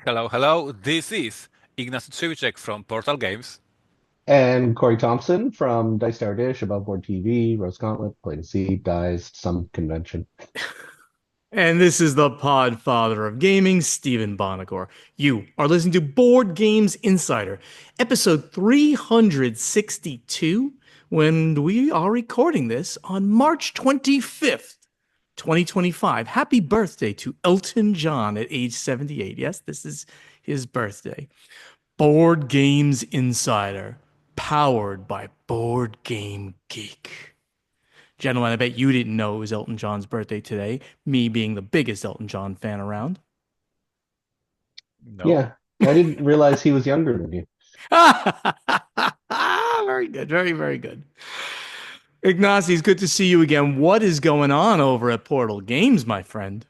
Hello, hello. This is Ignacy Trzewiczek from Portal Games. And Corey Thompson from Dice Tower Dish, Above Board TV, Rose Gauntlet, Play to See, Dice, some convention. And this is the Podfather of Gaming, Stephen Bonagor. You are listening to Board Games Insider, episode 362, when we are recording this on March 25th, 2025. Happy birthday to Elton John at age 78. Yes, this is his birthday. Board Games Insider, powered by Board Game Geek. Gentlemen, I bet you didn't know it was Elton John's birthday today, me being the biggest Elton John fan around. No. Yeah, I didn't realize he was younger than you. Very good. Very, very good. Ignacy, it's good to see you again. What is going on over at Portal Games, my friend?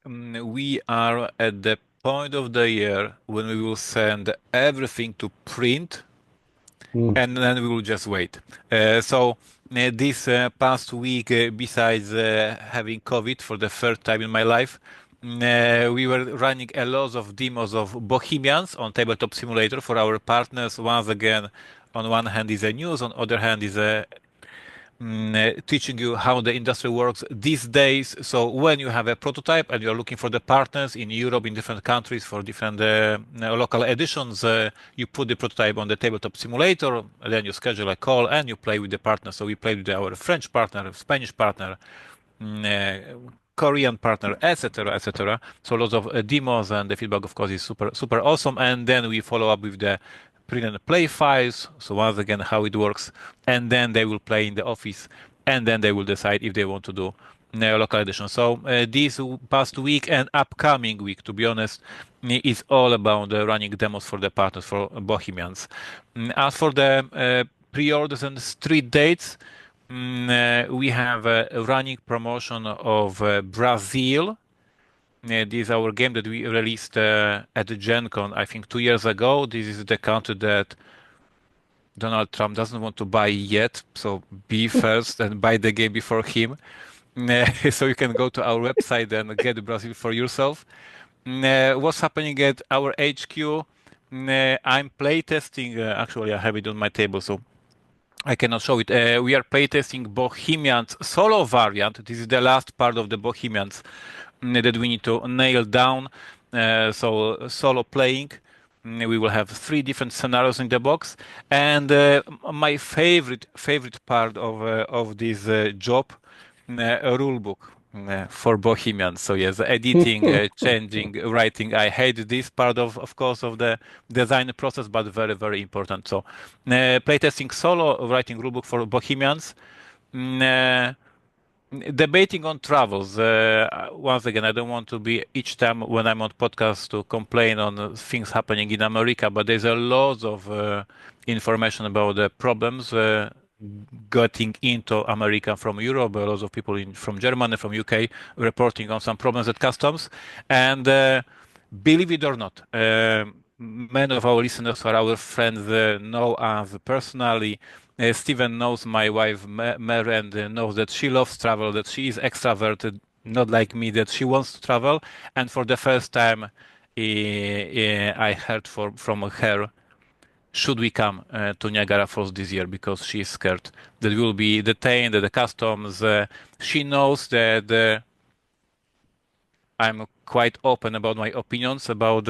We are at the point of the year when we will send everything to print Hmm. and then we will just wait. This past week, besides having COVID for the third time in my life, we were running a lot of demos of Bohemians on Tabletop Simulator for our partners. Once again, on one hand is a news, on other hand is a teaching you how the industry works these days. So when you have a prototype and you're looking for the partners in Europe, in different countries for different local editions, you put the prototype on the tabletop simulator, and then you schedule a call and you play with the partner. So we played with our French partner, Spanish partner, Korean partner, etc., etc. So lots of demos, and the feedback, of course, is super, super awesome. And then we follow up with the print and play files. So once again, how it works, and then they will play in the office, and then they will decide if they want to do local edition. So this past week and upcoming week, to be honest, is all about running demos for the partners for Bohemians. As for the pre-orders and street dates, we have a running promotion of Brazil. This is our game that we released at Gen Con, I think 2 years ago. This is the country that Donald Trump doesn't want to buy yet, so be first and buy the game before him. So you can go to our website and get Brazil for yourself. What's happening at our HQ? I'm playtesting. Actually, I have it on my table, so I cannot show it. We are playtesting Bohemians solo variant. This is the last part of the Bohemians that we need to nail down. So solo playing. We will have three different scenarios in the box, and my favorite part of this job, a rule book for Bohemians. So yes, editing, changing, writing. I hate this part of course, of the design process, but very, very important. So playtesting solo, writing rulebook for Bohemians. Mm, Debating on travels. Once again, I don't want to be each time when I'm on podcast to complain on things happening in America, but there's a lot of information about the problems getting into America from Europe. A lot of people from Germany, from UK, reporting on some problems at customs. And believe it or not, many of our listeners who are our friends know us personally. Steven knows my wife Mary, and knows that she loves travel, that she is extroverted, not like me, that she wants to travel. And for the first time, I heard from her, should we come to Niagara Falls this year, because she is scared that we will be detained at the customs. She knows that I'm quite open about my opinions about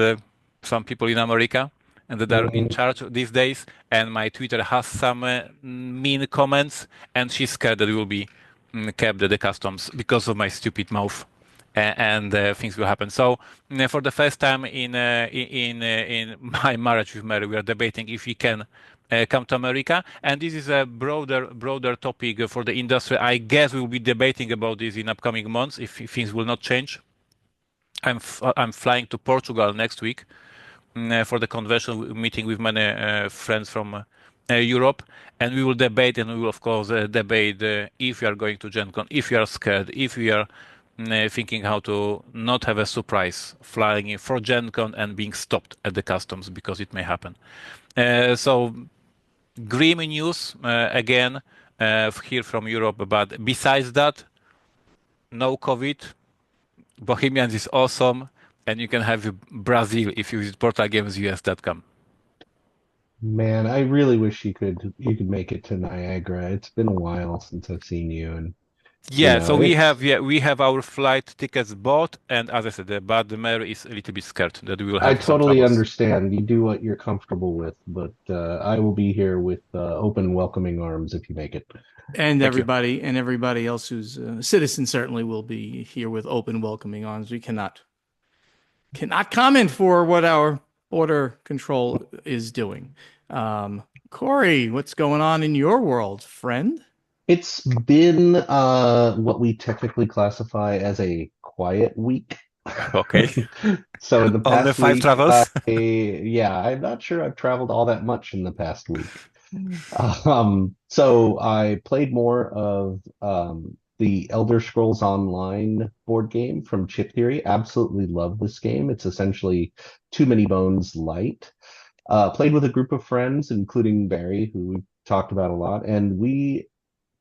some people in America and that are in Mhm. charge these days. And my Twitter has some mean comments, and she's scared that we will be kept at the customs because of my stupid mouth. And things will happen. So, for the first time in my marriage with Mary, we are debating if we can come to America. And this is a broader topic for the industry. I guess we will be debating about this in upcoming months if things will not change. I'm flying to Portugal next week for the convention, meeting with many friends from Europe, and we will debate, and we will of course debate if we are going to Gen Con, if we are scared, if we are thinking how to not have a surprise flying in for Gen Con and being stopped at the customs, because it may happen. So grim news again here from Europe, but besides that, no COVID. Bohemians is awesome. and you can have Brazil if you visit portalgamesus.com. Man, I really wish you could make it to Niagara. It's been a while since I've seen you, and Yeah, so it's we have our flight tickets bought, and as I said, but the mayor is a little bit scared that we will I have some totally troubles. understand. You do what you're comfortable with, but I will be here with open, welcoming arms if you make it. And Thank you. everybody else who's a citizen certainly will be here with open, welcoming arms. We cannot comment for what our border control is doing. Corey, what's going on in your world, friend? It's been what we technically classify as a quiet week. Okay. So in the Only past five week, travels. yeah, I'm not sure I've traveled all that much in the past week. So I played more of the Elder Scrolls Online board game from Chip Theory. Absolutely love this game. It's essentially Too Many Bones light. Played with a group of friends, including Barry, who we talked about a lot, and we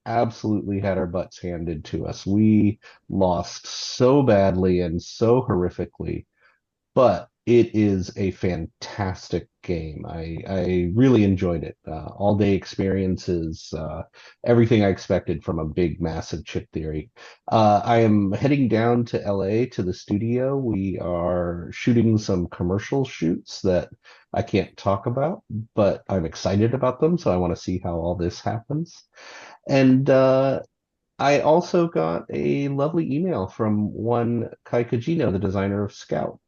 absolutely had our butts handed to us. We lost so badly and so horrifically, but it is a fantastic game. I really enjoyed it. All day experiences, everything I expected from a big, massive chip theory. I am heading down to LA to the studio. We are shooting some commercial shoots that I can't talk about, but I'm excited about them. So I want to see how all this happens. And I also got a lovely email from one Kai Kajino, the designer of Scout.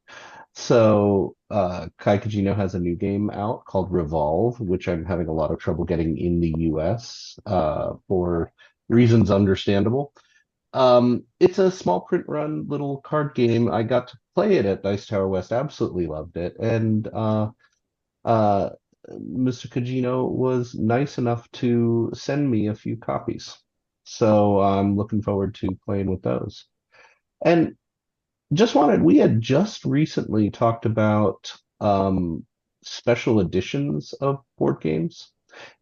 So Kai Kajino has a new game out called Revolve, which I'm having a lot of trouble getting in the US for reasons understandable. It's a small print run little card game. I got to play it at Dice Tower West, absolutely loved it. And uh, Mr. Kajino was nice enough to send me a few copies. So I'm looking forward to playing with those. And we had just recently talked about special editions of board games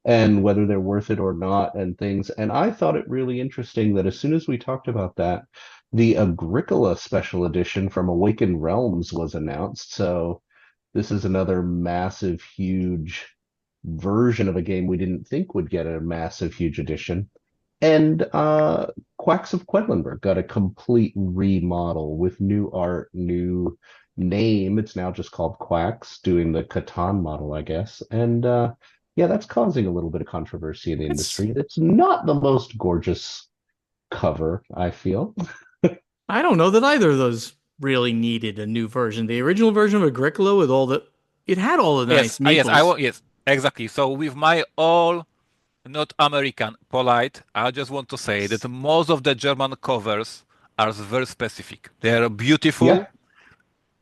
and whether they're worth it or not and things. And I thought it really interesting that as soon as we talked about that, the Agricola special edition from Awakened Realms was announced. So this is another massive, huge version of a game we didn't think would get a massive, huge edition. And Quacks of Quedlinburg got a complete remodel with new art, new name. It's now just called Quacks, doing the Catan model, I guess. And yeah, that's causing a little bit of controversy in the It's industry. It's not the most gorgeous cover, I feel. I don't know that either of those really needed a new version. The original version of Agricola with it had all the Yes, nice meeples. yes, exactly. So with my all not American polite, I just want to say that most of the German covers are very specific. They are Yeah. beautiful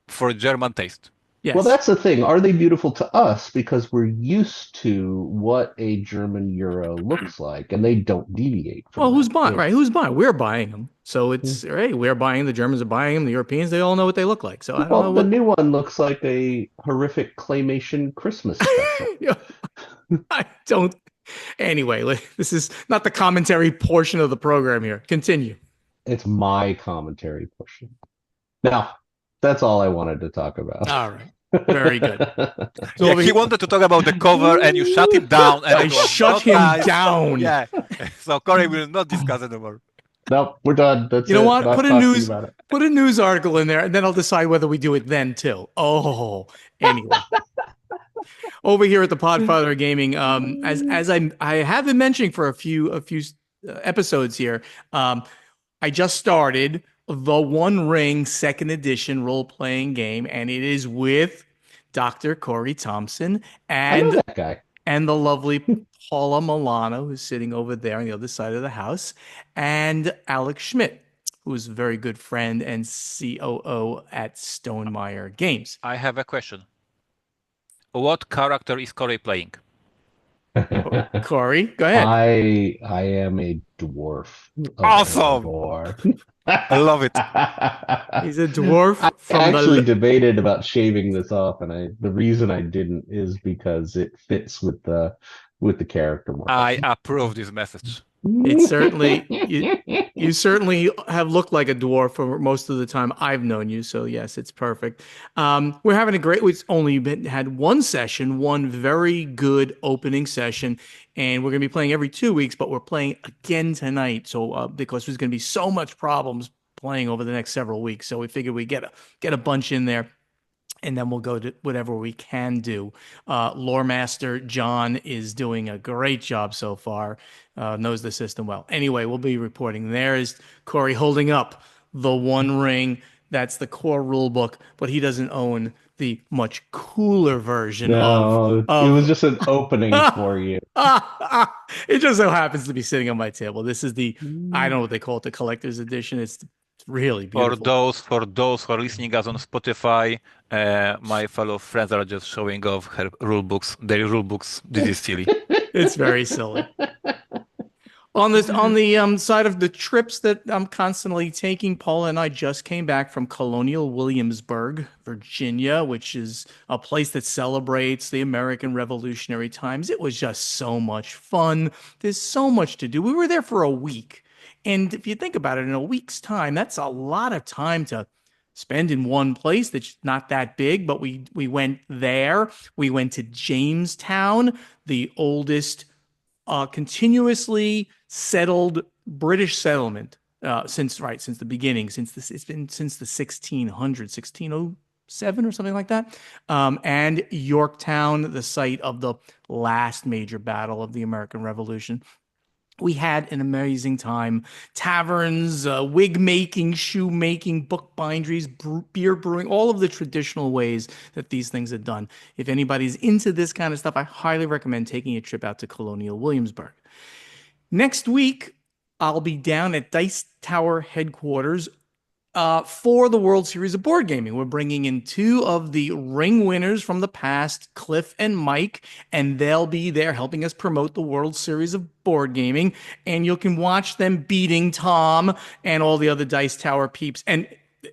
for German taste. Well, Yes. that's the thing. Are they beautiful to us because we're used to what a German euro looks like, and they don't deviate from Well, who's that. buying, right? It's Who's buying? We're buying them. So it's, right, we're buying, the Germans are buying them, the Europeans, they all know what they look like. So I don't know well, the what, new one looks like a horrific claymation Christmas special. Yeah, I don't. Anyway, this is not the commentary portion of the program here. Continue. It's my commentary portion. Now, that's all I wanted to talk about. All right. Very good. So Yeah, over he here, wanted to talk about the cover and you shut him down and I it was shut not him nice. down. Yeah. So Corey will not discuss anymore. Nope, we're done. That's You know it. what? Not talking about it. Put a news article in there, and then I'll decide whether we do it then too. Oh, anyway. Over here at the Podfather Gaming, I have been mentioning for a few episodes here, I just started the One Ring Second Edition role playing game, and it is with Dr. Corey Thompson I know and that guy. the lovely Paula Milano, who's sitting over there on the other side of the house, and Alex Schmidt, who is a very good friend and COO at Stonemeyer Games. I have a question. What character is Corey playing? Corey, go ahead. I am a dwarf of Awesome! Erebor. I love it. He's a dwarf I from actually the. debated about shaving this off, and the reason I didn't is because it fits with the character more. I approve this message. It certainly you certainly have looked like a dwarf for most of the time I've known you. So yes, it's perfect. We're having a great. We've only had one session, one very good opening session, and we're going to be playing every 2 weeks. But we're playing again tonight. So because there's going to be so much problems playing over the next several weeks, so we figured we get a bunch in there, and then we'll go to whatever we can do. Lore Master John is doing a great job so far, knows the system well. Anyway, we'll be reporting. There is Corey holding up the One Ring. That's the core rule book, but he doesn't own the much cooler version No, it was of just an opening for you. it just so happens to be sitting on my table. This is the, I don't know what they call it, the collector's edition. It's really beautiful. For those who are listening us on Spotify, my fellow friends are just showing off their rule books. This is silly. It's very silly. On the side of the trips that I'm constantly taking, Paula and I just came back from Colonial Williamsburg, Virginia, which is a place that celebrates the American Revolutionary times. It was just so much fun. There's so much to do. We were there for a week. And if you think about it, in a week's time, that's a lot of time to spend in one place that's not that big, but we went there. We went to Jamestown, the oldest continuously settled British settlement since the beginning, it's been since the 1600s, 1607 or something like that. And Yorktown, the site of the last major battle of the American Revolution. We had an amazing time. Taverns, wig making, shoe making, book binderies, beer brewing, all of the traditional ways that these things are done. If anybody's into this kind of stuff, I highly recommend taking a trip out to Colonial Williamsburg. Next week, I'll be down at Dice Tower headquarters for the World Series of Board Gaming. We're bringing in two of the ring winners from the past, Cliff and Mike, and they'll be there helping us promote the World Series of Board Gaming. And you can watch them beating Tom and all the other Dice Tower peeps. And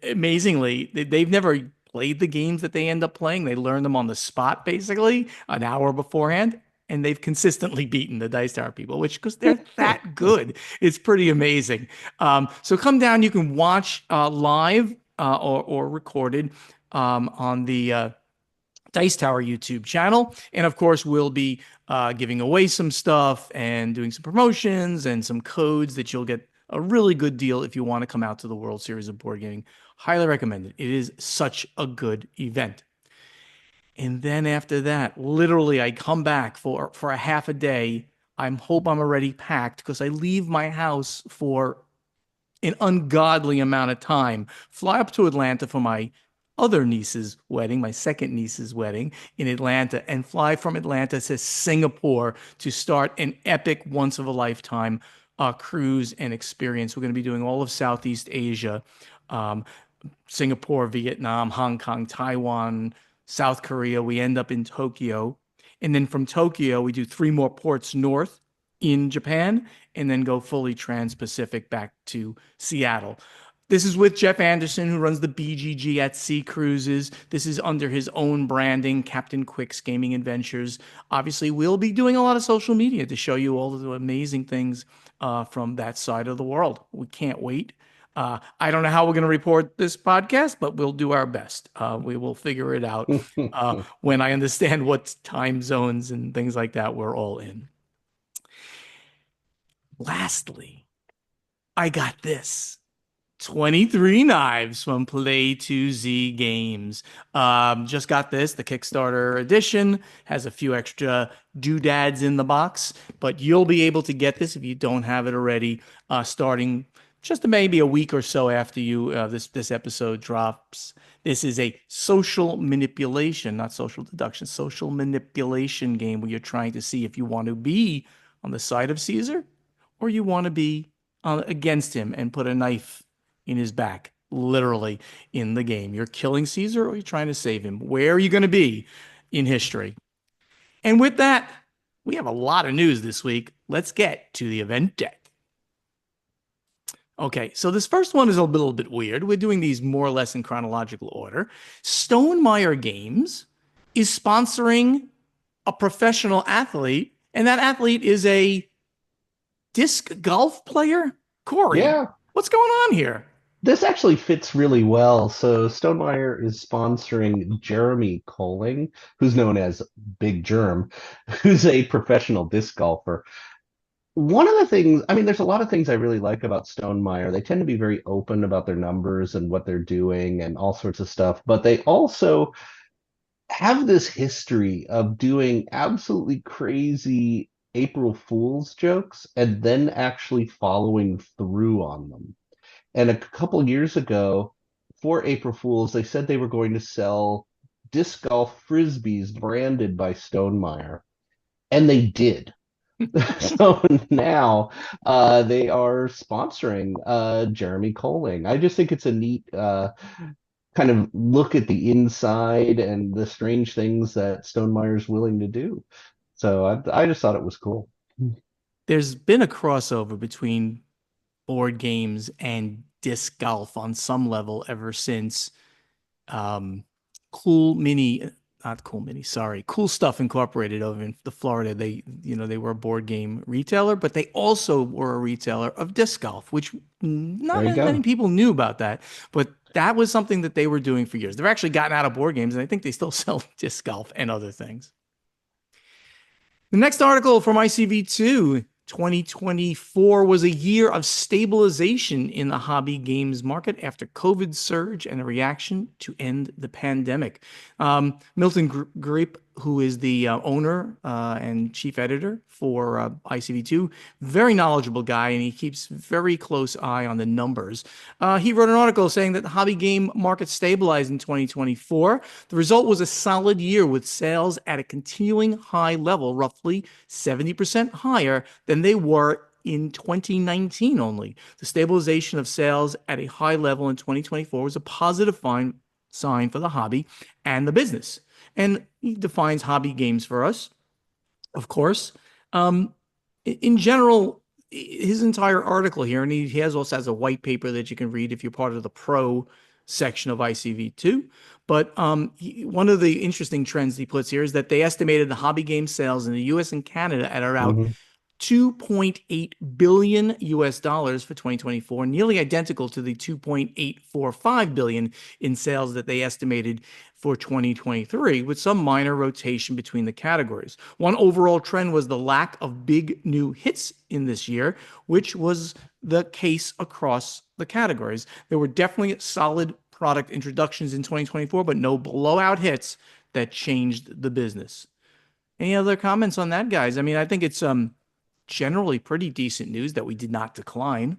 amazingly, they've never played the games that they end up playing. They learn them on the spot, basically, an hour beforehand. And they've consistently beaten the Dice Tower people, which, because they're that good, it's pretty amazing. So come down. You can watch live or recorded on the Dice Tower YouTube channel. And of course, we'll be giving away some stuff and doing some promotions and some codes that you'll get a really good deal if you want to come out to the World Series of Board Gaming. Highly recommend it. It is such a good event. And then after that, literally, I come back for a half a day. I hope I'm already packed because I leave my house for an ungodly amount of time. Fly up to Atlanta for my other niece's wedding, my second niece's wedding in Atlanta, and fly from Atlanta to Singapore to start an epic, once of a lifetime cruise and experience. We're going to be doing all of Southeast Asia, Singapore, Vietnam, Hong Kong, Taiwan, South Korea. We end up in Tokyo. And then from Tokyo, we do 3 more ports north in Japan and then go fully trans-Pacific back to Seattle. This is with Jeff Anderson, who runs the BGG at Sea Cruises. This is under his own branding, Captain Quick's Gaming Adventures. Obviously, we'll be doing a lot of social media to show you all of the amazing things from that side of the world. We can't wait. I don't know how we're going to report this podcast, but we'll do our best. We will figure it out when I understand what time zones and things like that we're all in. Lastly, I got this. 23 knives from Play 2Z Games. Just got this. The Kickstarter edition has a few extra doodads in the box, but you'll be able to get this if you don't have it already, starting just maybe a week or so after this episode drops. This is a social manipulation, not social deduction, social manipulation game where you're trying to see if you want to be on the side of Caesar or you want to be against him and put a knife in his back, literally in the game. You're killing Caesar or you're trying to save him. Where are you going to be in history? And with that, we have a lot of news this week. Let's get to the event deck. Okay, so this first one is a little bit weird. We're doing these more or less in chronological order. Stonemaier Games is sponsoring a professional athlete, and that athlete is a disc golf player? Corey, Yeah, what's going on here? this actually fits really well. So Stonemeyer is sponsoring Jeremy Colling, who's known as Big Germ, who's a professional disc golfer. One of the things, I mean, there's a lot of things I really like about Stonemeyer. They tend to be very open about their numbers and what they're doing and all sorts of stuff, but they also have this history of doing absolutely crazy April Fool's jokes and then actually following through on them. And a couple years ago, for April Fools, they said they were going to sell disc golf frisbees branded by Stonemeyer, and they did. So now they are sponsoring Jeremy Colling. I just think it's a neat kind of look at the inside and the strange things that Stonemeyer's willing to do. So I just thought it was cool. There's been a crossover between board games and disc golf on some level ever since um, Cool Mini, not Cool Mini, sorry, Cool Stuff Incorporated over in the Florida. They were a board game retailer, but they also were a retailer of disc golf, which not There you many go. people knew about that. But that was something that they were doing for years. They've actually gotten out of board games, and I think they still sell disc golf and other things. The next article from ICV2, 2024 was a year of stabilization in the hobby games market after COVID surge and a reaction to end the pandemic. Milton Grape, who is the owner and chief editor for ICV2, very knowledgeable guy, and he keeps very close eye on the numbers. He wrote an article saying that the hobby game market stabilized in 2024. The result was a solid year with sales at a continuing high level, roughly 70% higher than they were in 2019 only. The stabilization of sales at a high level in 2024 was a positive sign for the hobby and the business. And he defines hobby games for us, of course. In general, his entire article here, and he also has a white paper that you can read if you're part of the pro section of ICV2. But one of the interesting trends he puts here is that they estimated the hobby game sales in the US and Canada at around Mhm. 2.8 billion US dollars for 2024, nearly identical to the 2.845 billion in sales that they estimated for 2023, with some minor rotation between the categories. One overall trend was the lack of big new hits in this year, which was the case across the categories. There were definitely solid product introductions in 2024, but no blowout hits that changed the business. Any other comments on that, guys? I mean, I think it's generally pretty decent news that we did not decline.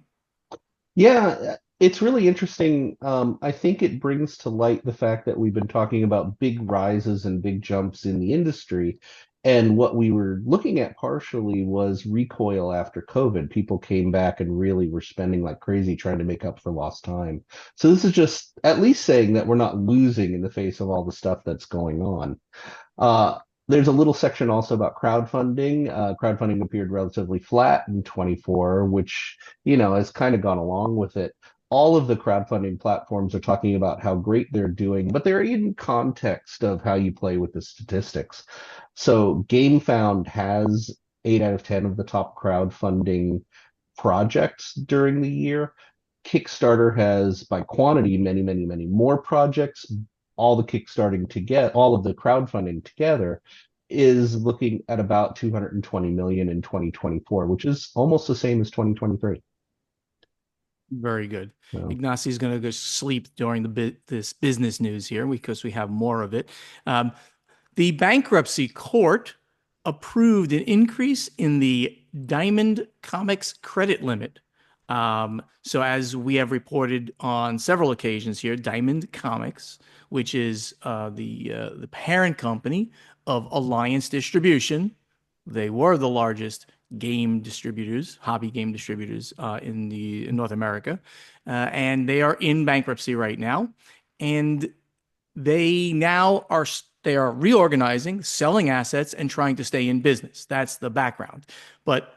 Yeah, it's really interesting. I think it brings to light the fact that we've been talking about big rises and big jumps in the industry. And what we were looking at partially was recoil after COVID. People came back and really were spending like crazy trying to make up for lost time. So this is just at least saying that we're not losing in the face of all the stuff that's going on. Uh, there's a little section also about crowdfunding. Crowdfunding appeared relatively flat in 24, which, has kind of gone along with it. All of the crowdfunding platforms are talking about how great they're doing, but they're in context of how you play with the statistics. So GameFound has 8 out of 10 of the top crowdfunding projects during the year. Kickstarter has, by quantity, many, many, many more projects. All the kickstarting together, all of the crowdfunding together is looking at about 220 million in 2024, which is almost the same as 2023. Very good. So, Ignacy's going to go sleep during this business news here because we have more of it. The bankruptcy court approved an increase in the Diamond Comics credit limit. So as we have reported on several occasions here, Diamond Comics, which is the parent company of Alliance Distribution, they were the largest game distributors, hobby game distributors in North America, and they are in bankruptcy right now, and they are reorganizing, selling assets, and trying to stay in business. That's the background. But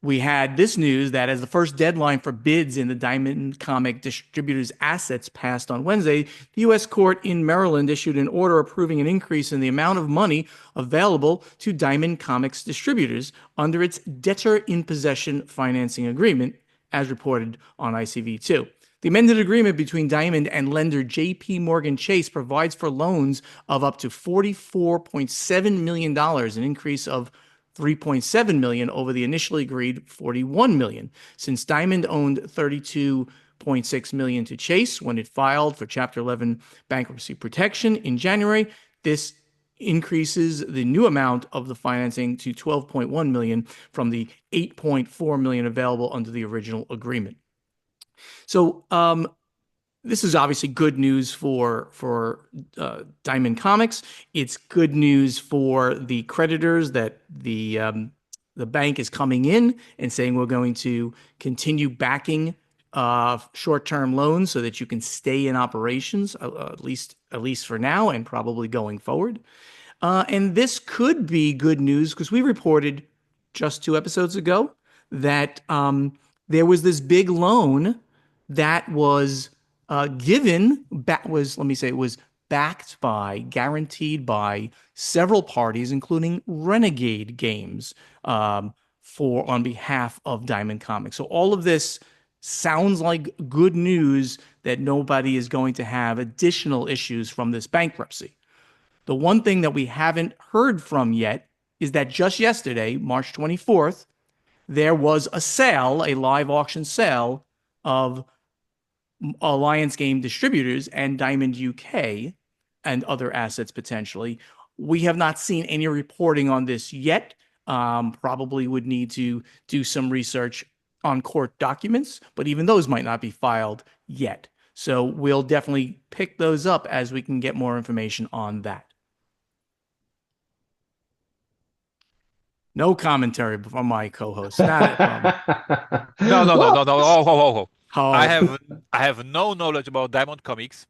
we had this news that as the first deadline for bids in the Diamond Comic distributors' assets passed on Wednesday, the U.S. court in Maryland issued an order approving an increase in the amount of money available to Diamond Comics distributors under its debtor in possession financing agreement, as reported on ICV2. The amended agreement between Diamond and lender J.P. Morgan Chase provides for loans of up to $44.7 million, an increase of $3.7 million over the initially agreed $41 million. Since Diamond owned $32.6 million to Chase when it filed for Chapter 11 bankruptcy protection in January, this increases the new amount of the financing to $12.1 million from the $8.4 million available under the original agreement. So this is obviously good news for Diamond Comics. It's good news for the creditors that the bank is coming in and saying we're going to continue backing short-term loans so that you can stay in operations at least for now and probably going forward. And this could be good news because we reported just 2 episodes ago that there was this big loan that was backed by, guaranteed by several parties, including Renegade Games, on behalf of Diamond Comics. So all of this sounds like good news that nobody is going to have additional issues from this bankruptcy. The one thing that we haven't heard from yet is that just yesterday, March 24th, there was a sale, a live auction sale of Alliance Game Distributors and Diamond UK and other assets potentially. We have not seen any reporting on this yet. Probably would need to do some research on court documents, but even those might not be filed yet. So we'll definitely pick those up as we can get more information on that. No commentary from my co-host. No. Oh. I have no knowledge about Diamond Comics.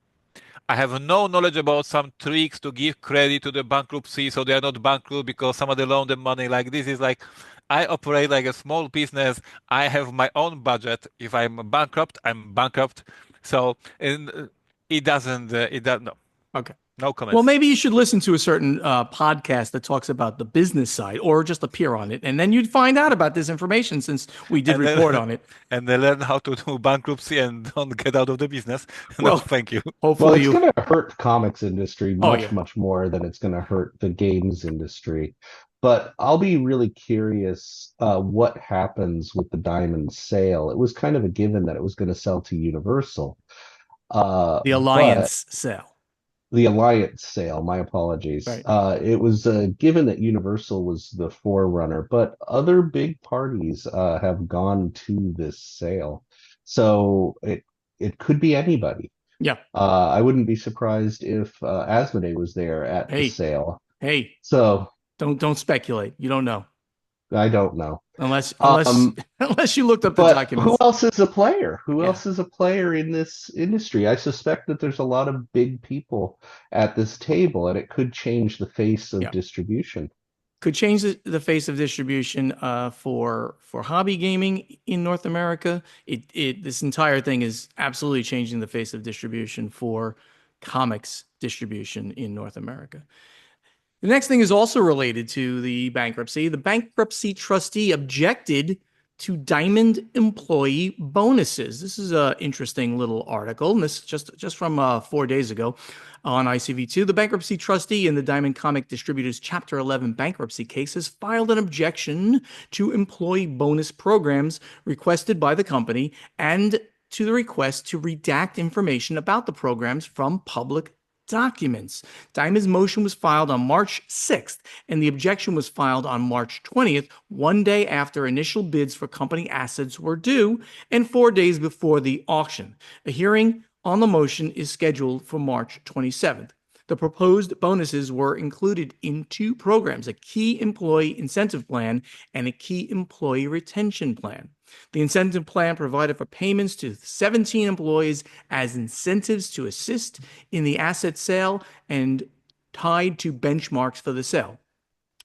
I have no knowledge about some tricks to give credit to the bankruptcy so they are not bankrupt because somebody loaned them money. Like this is like, I operate like a small business. I have my own budget. If I'm bankrupt, I'm bankrupt. So it doesn't. No. Okay. No comments. Well, maybe you should listen to a certain podcast that talks about the business side, or just appear on it, and then you'd find out about this information since we did report on it. And they learn how to do bankruptcy and don't get out of the business. Well, no, thank you. Hopefully, it's going to hurt the comics industry much, yeah. much more than it's going to hurt the games industry. But I'll be really curious what happens with the Diamond sale. It was kind of a given that it was going to sell to Universal. The Alliance sale. The Alliance sale, my apologies. Right. It was given that Universal was the forerunner, but other big parties have gone to this sale. So it could be anybody. Yeah. I wouldn't be surprised if Asmodee was there at the sale. Hey. So don't speculate. You don't know. I don't know. Unless you looked up the documents. Who else is a player? Who else is a player in this industry? I suspect that there's a lot of big people at this table, and it could change the face of distribution. Could change the face of distribution for hobby gaming in North America. This entire thing is absolutely changing the face of distribution for comics distribution in North America. The next thing is also related to the bankruptcy. The bankruptcy trustee objected to Diamond employee bonuses. This is an interesting little article, and this just from 4 days ago on ICV2. The bankruptcy trustee in the Diamond Comic Distributors Chapter 11 bankruptcy case has filed an objection to employee bonus programs requested by the company and to the request to redact information about the programs from public documents. Diamond's motion was filed on March 6th, and the objection was filed on March 20th, 1 day after initial bids for company assets were due and 4 days before the auction. A hearing on the motion is scheduled for March 27th. The proposed bonuses were included in 2 programs, a key employee incentive plan and a key employee retention plan. The incentive plan provided for payments to 17 employees as incentives to assist in the asset sale and tied to benchmarks for the sale.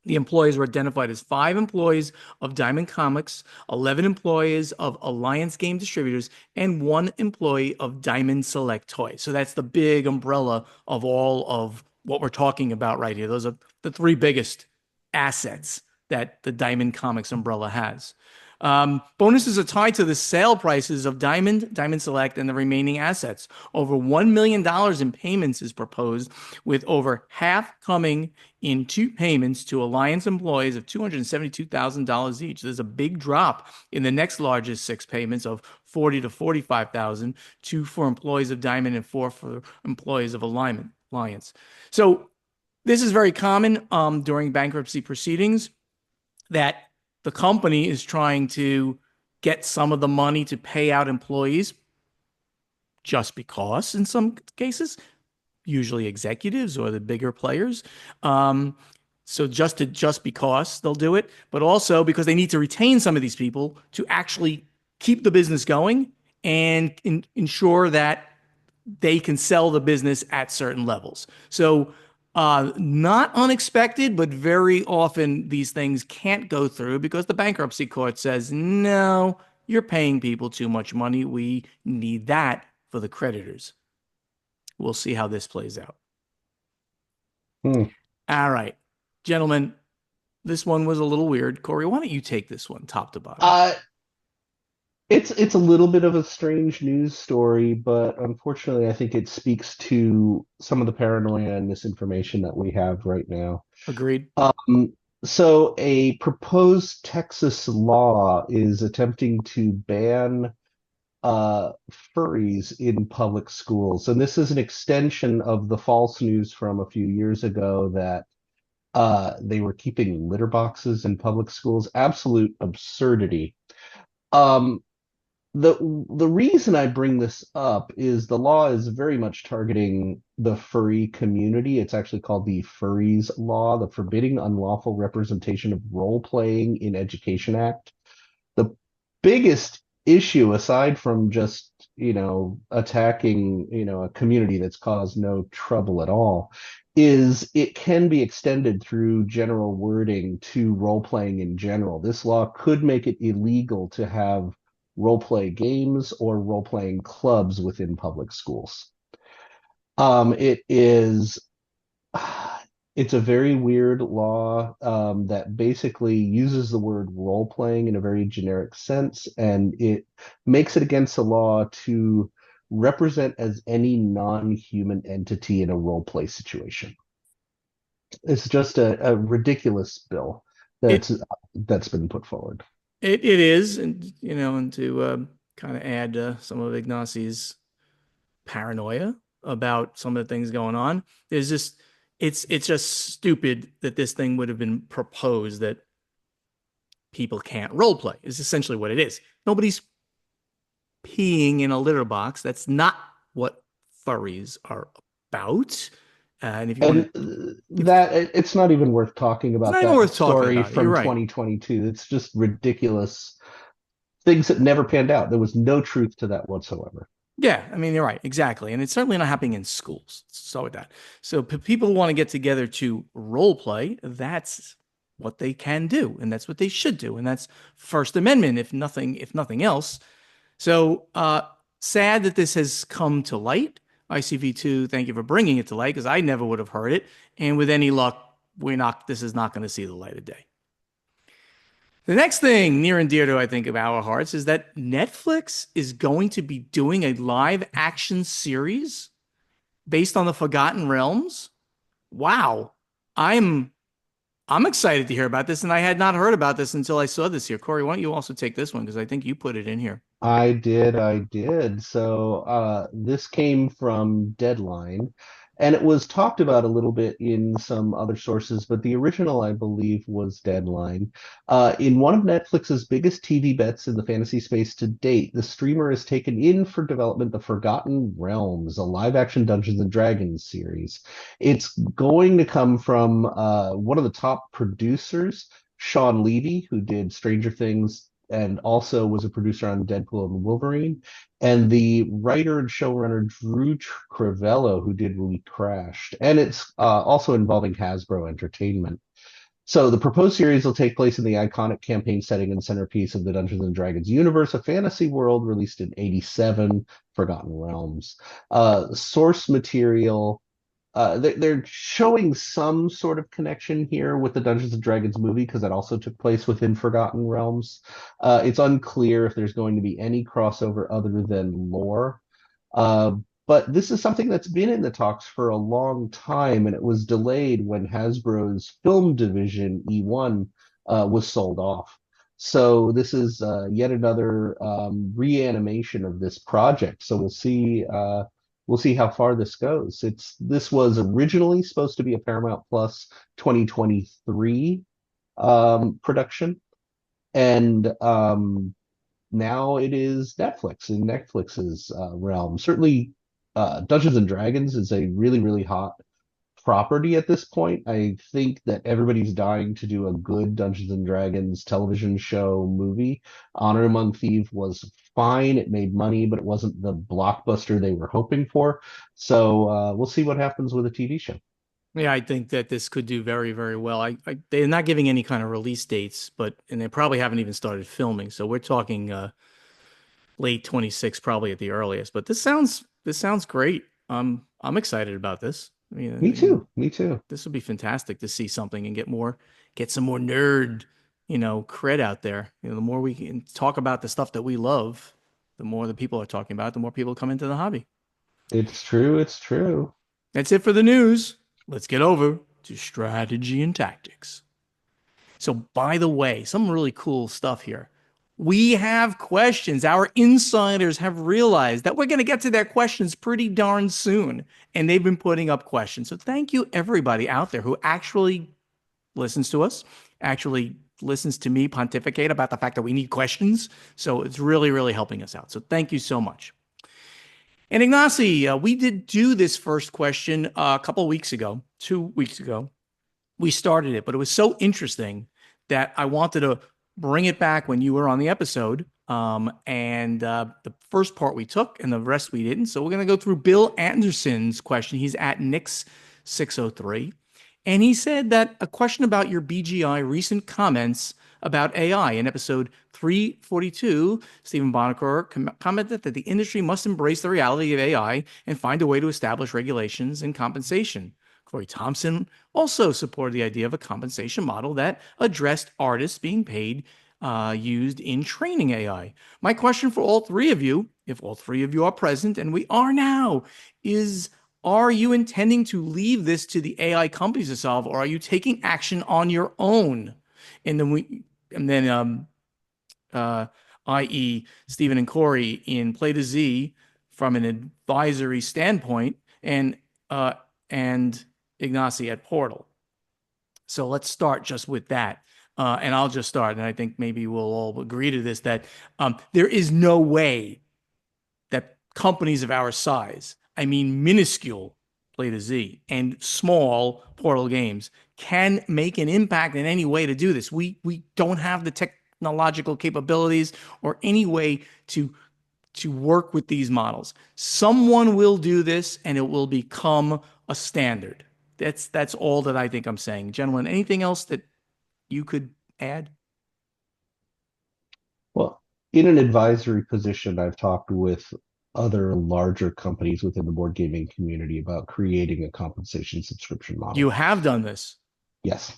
The employees were identified as 5 employees of Diamond Comics, 11 employees of Alliance Game Distributors, and 1 employee of Diamond Select Toys. So that's the big umbrella of all of what we're talking about right here. Those are the 3 biggest assets that the Diamond Comics umbrella has. Bonuses are tied to the sale prices of Diamond, Diamond Select, and the remaining assets. Over $1 million in payments is proposed, with over half coming in 2 payments to Alliance employees of $272,000 each. There's a big drop in the next largest 6 payments of $40,000 to $45,000, 2 for employees of Diamond and 4 for employees of Alliance. So this is very common during bankruptcy proceedings, that the company is trying to get some of the money to pay out employees just because, in some cases, usually executives or the bigger players. So just because they'll do it, but also because they need to retain some of these people to actually keep the business going and ensure that they can sell the business at certain levels. So not unexpected, but very often these things can't go through because the bankruptcy court says, no, you're paying people too much money. We need that for the creditors. We'll see how this plays out. All right, gentlemen, this one was a little weird. Corey, why don't you take this one top to bottom? It's a little bit of a strange news story, but unfortunately, I think it speaks to some of the paranoia and misinformation that we have right now. Agreed. So a proposed Texas law is attempting to ban furries in public schools. And this is an extension of the false news from a few years ago that they were keeping litter boxes in public schools. Absolute absurdity. The reason I bring this up is the law is very much targeting the furry community. It's actually called the FURRIES law, the Forbidding Unlawful Representation of Role Playing in Education Act. The biggest issue, aside from just, attacking, a community that's caused no trouble at all, is it can be extended through general wording to role playing in general. This law could make it illegal to have role play games or role playing clubs within public schools. It's a very weird law that basically uses the word role playing in a very generic sense, and it makes it against the law to represent as any non-human entity in a role play situation. It's just a ridiculous bill that's been put forward. It is, and and to kind of add some of Ignacio's paranoia about some of the things going on, there's just it's just stupid that this thing would have been proposed, that people can't role play. Is essentially what it is. Nobody's peeing in a litter box. That's not what furries are about. And if you want it's not even worth talking about that story from 2022. It's just ridiculous things that never panned out. There was no truth to that whatsoever. Yeah, I mean, you're right, exactly. And it's certainly not happening in schools. So with that. So people want to get together to role play. That's what they can do, and that's what they should do. And that's First Amendment, if nothing else. So sad that this has come to light. ICV2, thank you for bringing it to light, because I never would have heard it. And with any luck, this is not going to see the light of day. The next thing near and dear to, I think, of our hearts is that Netflix is going to be doing a live action series based on the Forgotten Realms. Wow. I'm excited to hear about this, and I had not heard about this until I saw this here. Corey, why don't you also take this one, because I think you put it in here. I did. So this came from Deadline, and it was talked about a little bit in some other sources, but the original, I believe, was Deadline. In one of Netflix's biggest TV bets in the fantasy space to date, the streamer has taken in for development The Forgotten Realms, a live-action Dungeons and Dragons series. It's going to come from one of the top producers, Sean Levy, who did Stranger Things and also was a producer on Deadpool and Wolverine, and the writer and showrunner Drew Crivello, who did We Crashed. And it's also involving Hasbro Entertainment. So the proposed series will take place in the iconic campaign setting and centerpiece of the Dungeons and Dragons universe, a fantasy world released in '87, Forgotten Realms. Source material. They're showing some sort of connection here with the Dungeons and Dragons movie because that also took place within Forgotten Realms. It's unclear if there's going to be any crossover other than lore. Uh, but this is something that's been in the talks for a long time, and it was delayed when Hasbro's film division, E1, was sold off. So this is yet another reanimation of this project. So we'll see how far this goes. This was originally supposed to be a Paramount Plus 2023 production, and now it is Netflix in Netflix's realm. Certainly, Dungeons and Dragons is a really, really hot property at this point. I think that everybody's dying to do a good Dungeons and Dragons television show movie. Honor Among Thieves was fine. It made money, but it wasn't the blockbuster they were hoping for. So we'll see what happens with a TV show. Yeah, I think that this could do very, very well. They're not giving any kind of release dates, and they probably haven't even started filming. So we're talking late 26, probably at the earliest. But this sounds great. I'm excited about this. I mean, Me too. Me too. this would be fantastic to see something and get some more nerd, cred out there. The more we can talk about the stuff that we love, the more the people are talking about, the more people come into the hobby. It's true. It's true. That's it for the news. Let's get over to strategy and tactics. So, by the way, some really cool stuff here. We have questions. Our insiders have realized that we're going to get to their questions pretty darn soon. And they've been putting up questions. So, thank you, everybody out there who actually listens to us, actually listens to me pontificate about the fact that we need questions. So, it's really, really helping us out. So, thank you so much. And Ignacy, we did do this first question a couple of weeks ago, 2 weeks ago. We started it, but it was so interesting that I wanted to bring it back when you were on the episode. The first part we took and the rest we didn't. So we're going to go through Bill Anderson's question. He's at Nix603. And he said that a question about your BGI recent comments about AI. In episode 342, Stephen Bonacore commented that the industry must embrace the reality of AI and find a way to establish regulations and compensation. Corey Thompson also supported the idea of a compensation model that addressed artists being paid used in training AI. My question for all three of you, if all three of you are present, and we are now, is are you intending to leave this to the AI companies to solve, or are you taking action on your own? I.e., Stephen and Corey in Play to Z from an advisory standpoint, and Ignacy at Portal. So let's start just with that. And I'll just start, and I think maybe we'll all agree to this, that there is no way that companies of our size, I mean minuscule Play to Z and small Portal Games, can make an impact in any way to do this. We don't have the technological capabilities or any way to work with these models. Someone will do this, and it will become a standard. That's all that I think I'm saying. Gentlemen, anything else that you could add? Well, in an advisory position, I've talked with other larger companies within the board gaming community about creating a compensation subscription model. You have done this. Yes.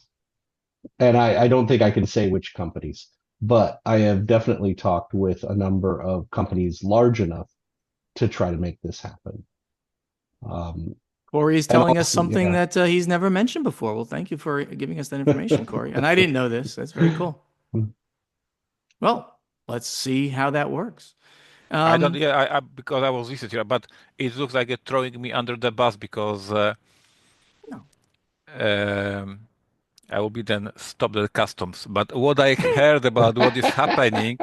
And I don't think I can say which companies, but I have definitely talked with a number of companies large enough to try to make this happen. Corey is telling us something that he's never mentioned before. Well, thank you for giving us that information, Corey. And I didn't know this. That's very cool. Well, let's see how that works. I don't. Yeah, because I was listening here, but it looks like it's throwing me under the bus because I will be then stopped at customs. But what I heard about what is happening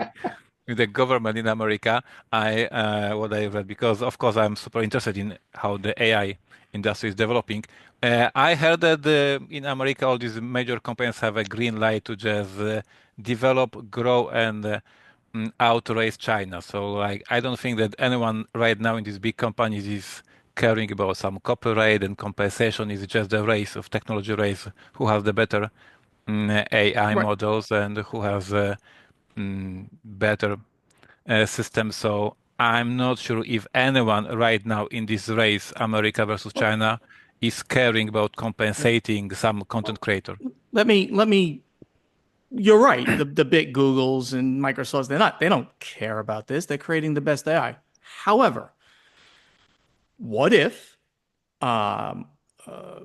with the government in America, what I read, because of course I'm super interested in how the AI industry is developing. I heard that in America all these major companies have a green light to just develop, grow, and outrace China. So like I don't think that anyone right now in these big companies is caring about some copyright and compensation. It's just a race of technology race who has the better AI Right. models and who has better system. So I'm not sure if anyone right now in this race, America versus Well, China, is caring about yeah. compensating some content Well, creator. let me. You're right. The big Googles and Microsofts, they don't care about this. They're creating the best AI. However, what if um, uh,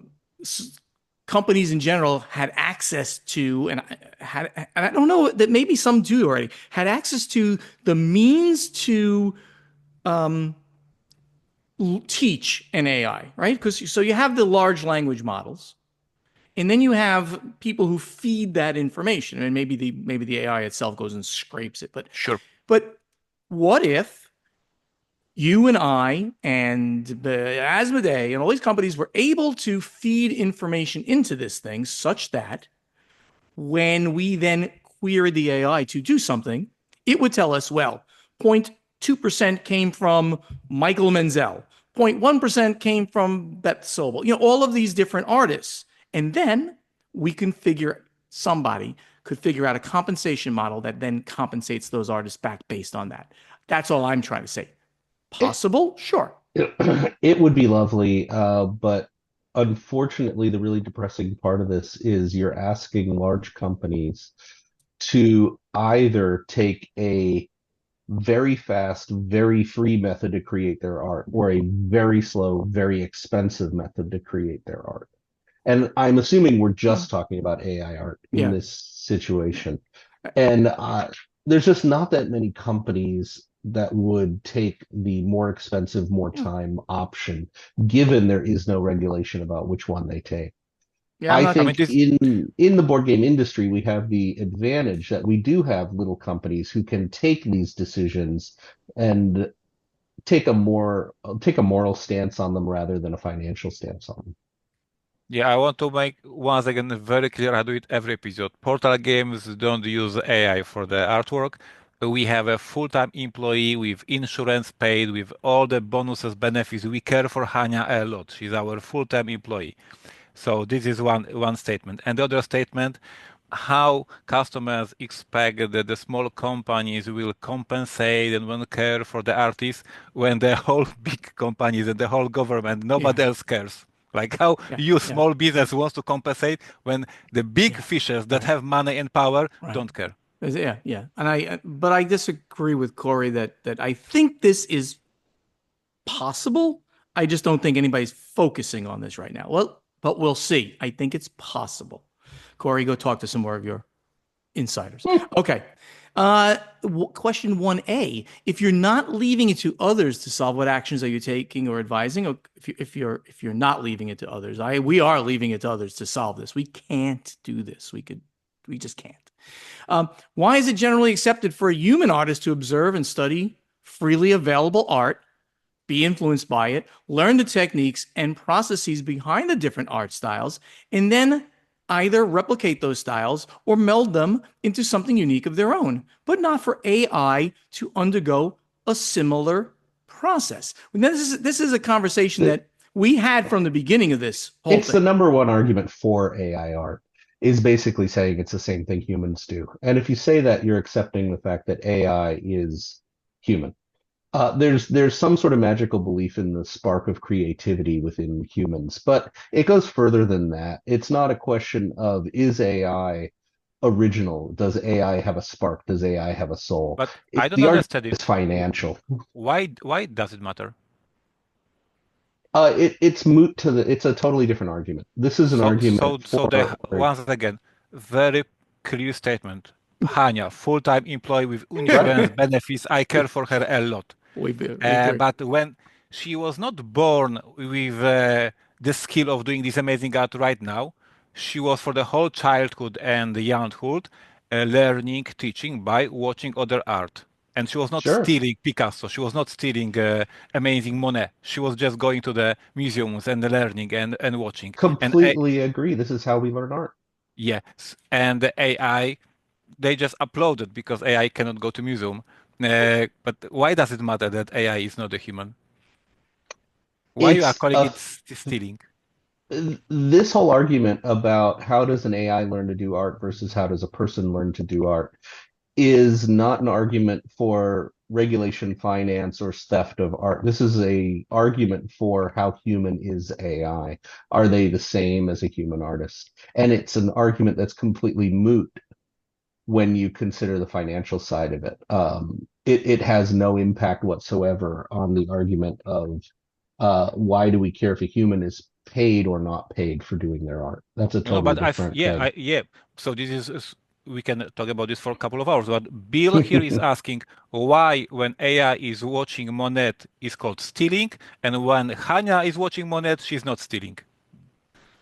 companies in general had access to, and I don't know that maybe some do already, had access to the means to um, teach an AI, right? Because so you have the large language models, and then you have people who feed that information, and maybe the AI itself goes and scrapes it. But Sure. but what if you and I and Asmodee and all these companies were able to feed information into this thing such that when we then queried the AI to do something, it would tell us, well, 0.2% came from Michael Menzel, 0.1% came from Beth Sobel, all of these different artists. And then somebody could figure out a compensation model that then compensates those artists back based on that. That's all I'm trying to say. It, Possible? Sure. it would be lovely, but unfortunately, the really depressing part of this is you're asking large companies to either take a very fast, very free method to create their art, or a very slow, very expensive method to create their art. And I'm assuming we're Well, just talking about AI art in yeah. this situation. And there's just not that many companies that would take the more expensive, more Yeah. time option, given there is no regulation about which one they take. Yeah, I'm I not. I mean, think this, in the board game industry, we have the advantage that we do have little companies who can take these decisions and take a moral stance on them rather than a financial stance on them. yeah, I want to make once again very clear. I do it every episode. Portal games don't use AI for the artwork. We have a full-time employee with insurance paid, with all the bonuses, benefits. We care for Hanya a lot. She's our full-time employee. So this is one statement. And the other statement, how customers expect that the small companies will compensate and will care for the artists when the whole big companies and the whole government, Yeah, nobody else cares. Like how yeah, you yeah, small business wants to compensate when the big yeah. fishers that Right, have money and power right. don't care. Yeah, yeah. But I disagree with Corey that I think this is possible. I just don't think anybody's focusing on this right now. Well, but we'll see. I think it's possible. Corey, go talk to some more of your insiders. Okay. Question 1A. If you're not leaving it to others to solve, what actions are you taking or advising? Or if you're not leaving it to others, we are leaving it to others to solve this. We can't do this. We just can't. Why is it generally accepted for a human artist to observe and study freely available art, be influenced by it, learn the techniques and processes behind the different art styles, and then either replicate those styles or meld them into something unique of their own, but not for AI to undergo a similar process? And this is a conversation The, that we had from the beginning of this whole it's the thing. number one argument for AI art is basically saying it's the same thing humans do. And if you say that, you're accepting the fact that AI is human. There's some sort of magical belief in the spark of creativity within humans, but it goes further than that. It's not a question of is AI original? Does AI have a spark? Does AI have a soul? But I don't The argument understand is it. financial. Why does it matter? It's moot to the. It's a totally different argument. This is an So, so, argument so they for once again, very clear statement. Hania, full-time employee with insurance right. benefits. I care for her a lot. We agree. But when she was not born with the skill of doing this amazing art right now, she was for the whole childhood and younghood learning, teaching by watching other art. And she was not Sure. stealing Picasso. She was not stealing amazing Monet. She was just going to the museums and learning and watching. And Completely agree. This is how we learn art. yes, and the AI, they just uploaded because AI cannot go to museum. But why does it matter that AI is not a human? Why you are It's calling a it stealing? this whole argument about how does an AI learn to do art versus how does a person learn to do art is not an argument for regulation, finance, or theft of art. This is a argument for how human is AI. Are they the same as a human artist? And it's an argument that's completely moot when you consider the financial side of it. It has no impact whatsoever on the argument of why do we care if a human is paid or not paid for doing their art? That's a You know, totally but different. yeah. So this is we can talk about this for a couple of hours. But Bill here is asking why, when AI is watching Monet, is called stealing, and when Hanya is watching Monet, she's not stealing.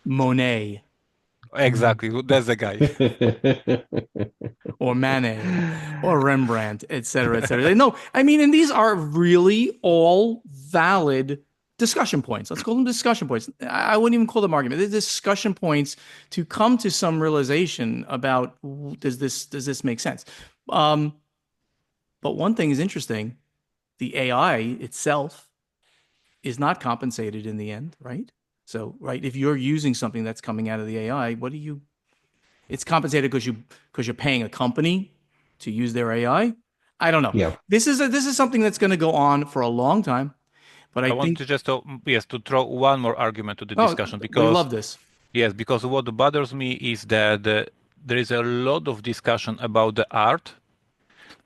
Monet Exactly, that's the guy. or Manet or Rembrandt, et cetera, et cetera. No, I mean, and these are really all valid discussion points. Let's call them discussion points. I wouldn't even call them argument. They're discussion points to come to some realization about does this make sense? But one thing is interesting: the AI itself is not compensated in the end, right? So, right, if you're using something that's coming out of the AI, what do you? It's compensated because you're paying a company to use their AI. I don't know. Yeah. This is something that's going to go on for a long time. But I I want think to just yes to throw one more argument to the discussion we because love this. yes, because what bothers me is that there is a lot of discussion about the art,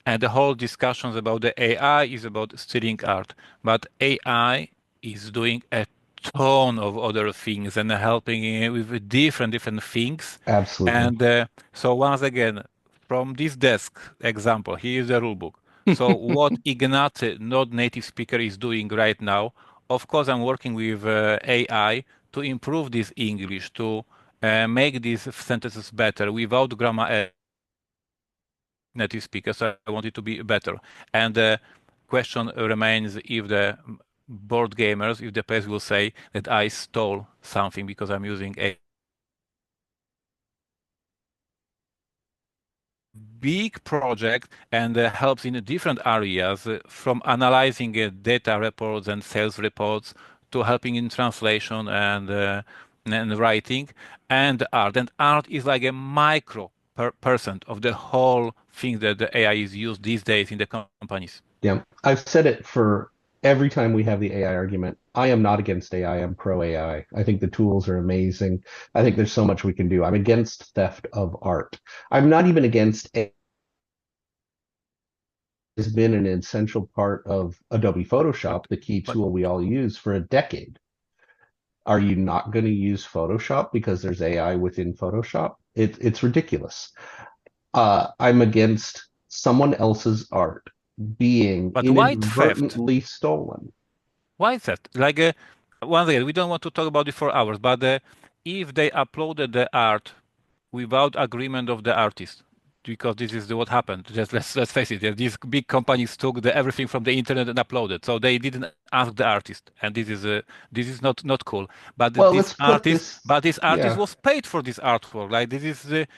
and the whole discussions about the AI is about stealing art. But AI is doing a ton of other things and helping with different things. Absolutely. And so once again, from this desk example, here is the rule book. So what Ignat, not native speaker, is doing right now, of course, I'm working with AI to improve this English, to make these sentences better without grammar native speaker, so I want it to be better. And the question remains if the board gamers, if the players will say that I stole something because I'm using a big project and helps in different areas from analyzing data reports and sales reports to helping in translation and writing and art. And art is like a micro percent of the whole thing that the AI is used these days in the companies. Yeah. I've said it for every time we have the AI argument. I am not against AI. I'm pro AI. I think the tools are amazing. I think there's so much we can do. I'm against theft of art. I'm not even against AI. Has been an essential part of Adobe But Photoshop, the key but tool we all use for a decade. Are you not going to use Photoshop because there's AI within Photoshop? It's ridiculous. I'm against someone else's art being but why theft? inadvertently stolen. Why is that? Like, once again, we don't want to talk about it for hours, but if they uploaded the art without agreement of the artist, because this is what happened. Just let's face it. These big companies took everything from the internet and uploaded, so they didn't ask the artist, and this is not cool. But Well, let's put this, this artist yeah, was paid for this artwork. Like this is it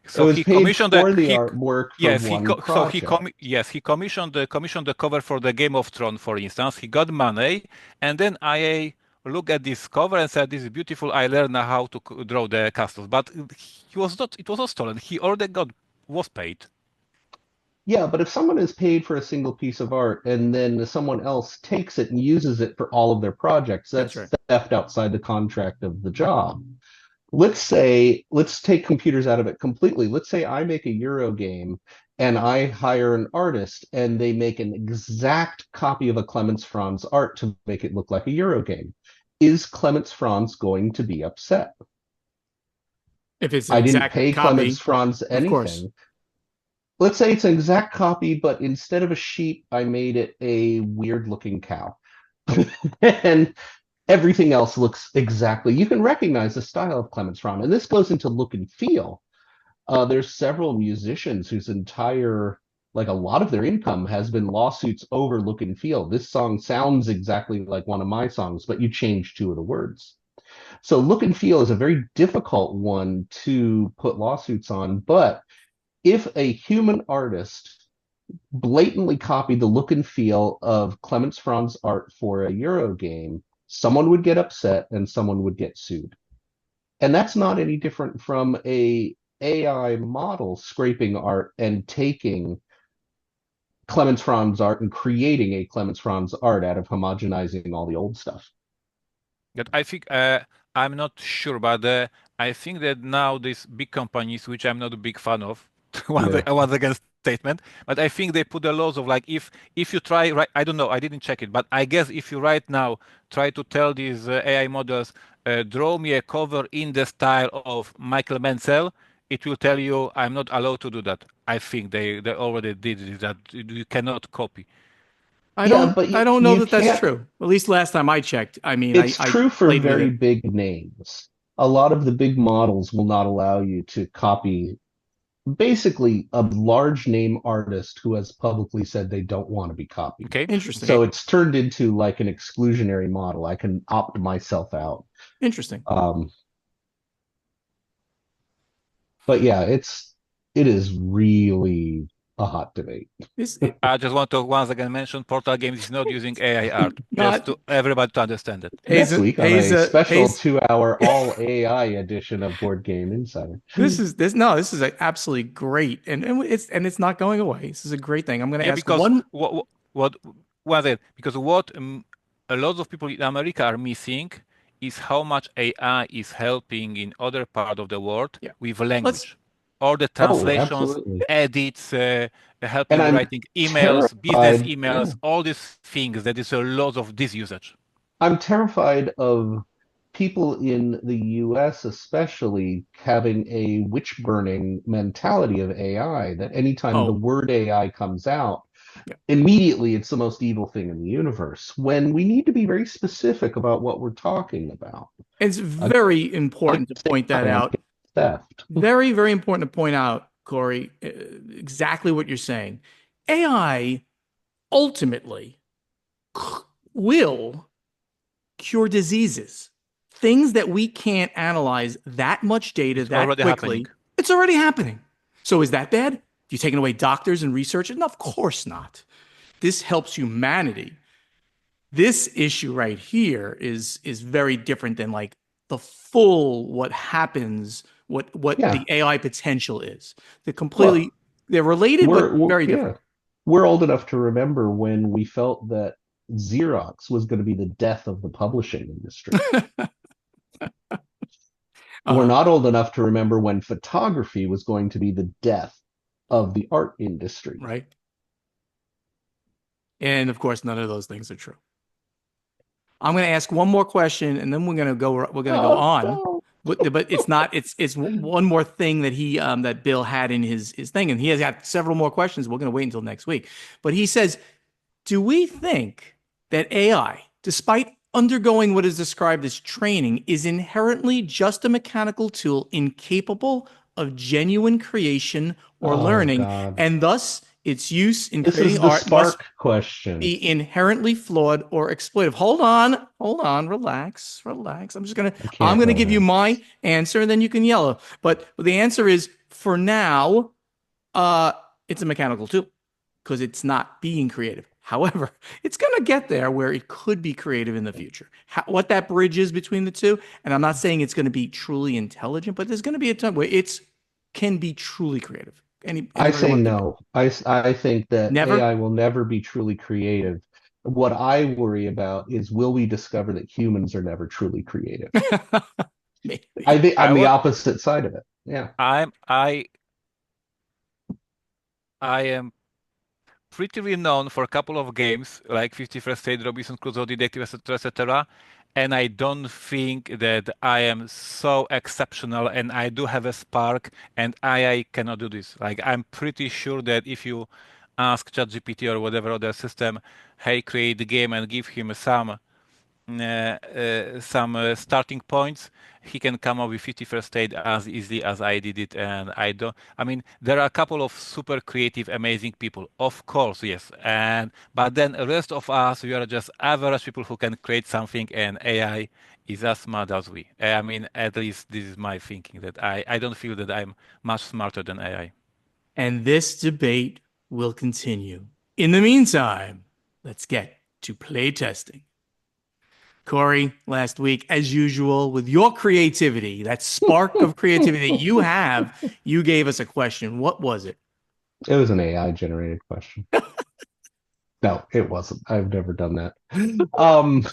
so was he paid commissioned the for the he artwork for yes one project. yes he commissioned the cover for the Game of Thrones, for instance. He got money, and then IA look at this cover and said, "This is beautiful. I learned now how to draw the castles." But he was not. It was not stolen. He already got was paid. Yeah, but if someone is paid for a single piece of art and then someone else takes it and uses it for all of their projects, That's that's right. theft outside the contract of the job. Let's take computers out of it completely. Let's say I make a Euro game and I hire an artist and they make an exact copy of a Clemens Franz art to make it look like a Euro game. Is Clemens Franz going to be upset? If it's an I didn't exact pay Clemens copy, Franz of course. anything. Let's say it's an exact copy, but instead of a sheep, I made it a weird looking cow. And everything else looks exactly. You can recognize the style of Clemens Franz, and this goes into look and feel. There's several musicians whose entire, like a lot of their income has been lawsuits over look and feel. This song sounds exactly like one of my songs, but you change two of the words. So look and feel is a very difficult one to put lawsuits on. But if a human artist blatantly copied the look and feel of Clemens Franz art for a Euro game, someone would get upset and someone would get sued. And that's not any different from a AI model scraping art and taking Clemens Franz art and creating a Clemens Franz art out of homogenizing all the old stuff. That I think I'm not sure, but I think that now these big companies, which I'm not a big fan of, Yeah. once again statement, but I think they put the laws of like if you try right, I don't know, I didn't check it, but I guess if you right now try to tell these AI models, draw me a cover in the style of Michael Menzel, it will tell you I'm not allowed to do that. I think they already did it, that you cannot copy. Yeah, but I don't know you that that's can't. true. At least last time I checked. I mean, It's I true for played with very it. big names. A lot of the big models will not allow you to copy basically a large name artist who has publicly said they don't want to be copied. Okay. Interesting. So it's turned into like an exclusionary model. I can opt myself out. Interesting. Um, but yeah, it is really a hot debate. I just want to once again mention Portal Games is not using AI art, just Not to everybody to understand it. Next week on a special Hayes. 2 hour all AI edition of Board Game Insider. This is absolutely great, and it's not going away. This is a great thing. I'm going to Yeah, ask because one. what was it? Because what a lot of people in America are missing is how much AI is helping in other part of the world Yeah, with let's. language, all the Oh, translations, absolutely. edits, And helping I'm writing emails, business terrified. emails, Yeah. all these things. That is a lot of this usage. I'm terrified of people in the US, especially having a witch burning mentality of AI that anytime the Oh, word AI comes out, yeah. immediately it's the most evil thing in the universe when we need to be very specific about what we're talking about. It's Again, very important to point that crime out. against theft. Very, very important to point out, Corey, exactly what you're saying. AI ultimately will cure diseases, things that we can't analyze that much data It's that already happening. quickly. It's already happening. So is that bad? You taking away doctors and researchers? No, of course not. This helps humanity. This issue right here is very different than like the full what happens, what Yeah. the AI potential is. Well, They're related but very different. yeah, we're old enough to remember when we felt that Xerox was going to be the death of the publishing industry. We're Uh, not old enough to remember when photography was going to be the death of the art industry. right. And of course, none of those things are true. I'm going to ask one more question, and then we're going to go Oh, on. no. But it's not. It's one more thing that he that Bill had in his thing, and he has got several more questions. We're going to wait until next week. But he says, do we think that AI, despite undergoing what is described as training, is inherently just a mechanical tool incapable of genuine creation or Oh, learning, God. and thus its use in This creating is the art must spark question. be inherently flawed or exploitive? Hold on, relax, relax. I I'm can't gonna give you relax. my answer, and then you can yellow. But the answer is for now, it's a mechanical tool because it's not being creative. However, it's gonna get there where it could be creative in the future. What that bridge is between the two, and I'm not saying it's gonna be truly intelligent, but there's gonna be a time where it's can be truly creative. I Anybody say want to think? no. I think that AI Never. will never be truly creative. What I worry about is will we discover that humans are never truly creative? I Maybe. think I I'm the would. opposite side of it. Yeah. I'm. I am pretty renowned for a couple of games like 51st State, Robinson Crusoe, Detective, etc., etc. And I don't think that I am so exceptional and I do have a spark and AI cannot do this. Like I'm pretty sure that if you ask ChatGPT or whatever other system, hey, create the game and give him some starting points, he can come up with 51st State as easily as I did it. And I don't, I mean, there are a couple of super creative, amazing people, of course, yes. But then the rest of us, we are just average people who can create something, and AI is as smart as we. I mean, at least this is my thinking that I don't feel that I'm much smarter than AI. And this debate will continue. In the meantime, let's get to play testing. Corey, last week, as usual, with your creativity, that spark of creativity that you have, you gave us a question. What was it? It was an AI generated question. No, it wasn't. I've never done that. Um,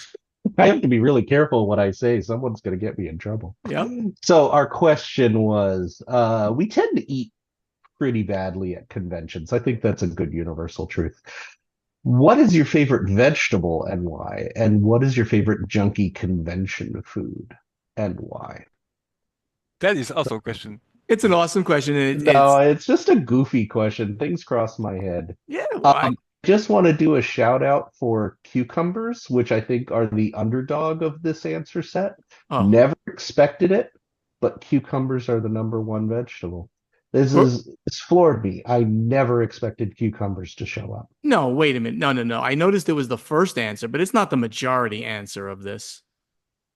I have to be really careful what I say. Someone's going to get me in trouble. Yep. So our question was, we tend to eat pretty badly at conventions. I think that's a good universal truth. What is your favorite vegetable and why? And what is your favorite junky convention food and why? That is also a question. It's an awesome question. And No, it's just a goofy question. Things cross my head. yeah, why? Just want to do a shout out for cucumbers, which I think are the underdog of this answer set. Oh, Never expected it, but cucumbers are the number one vegetable. It's floored me. I never expected cucumbers to show up. no, wait a minute. No, no, no. I noticed it was the first answer, but it's not the majority answer of this.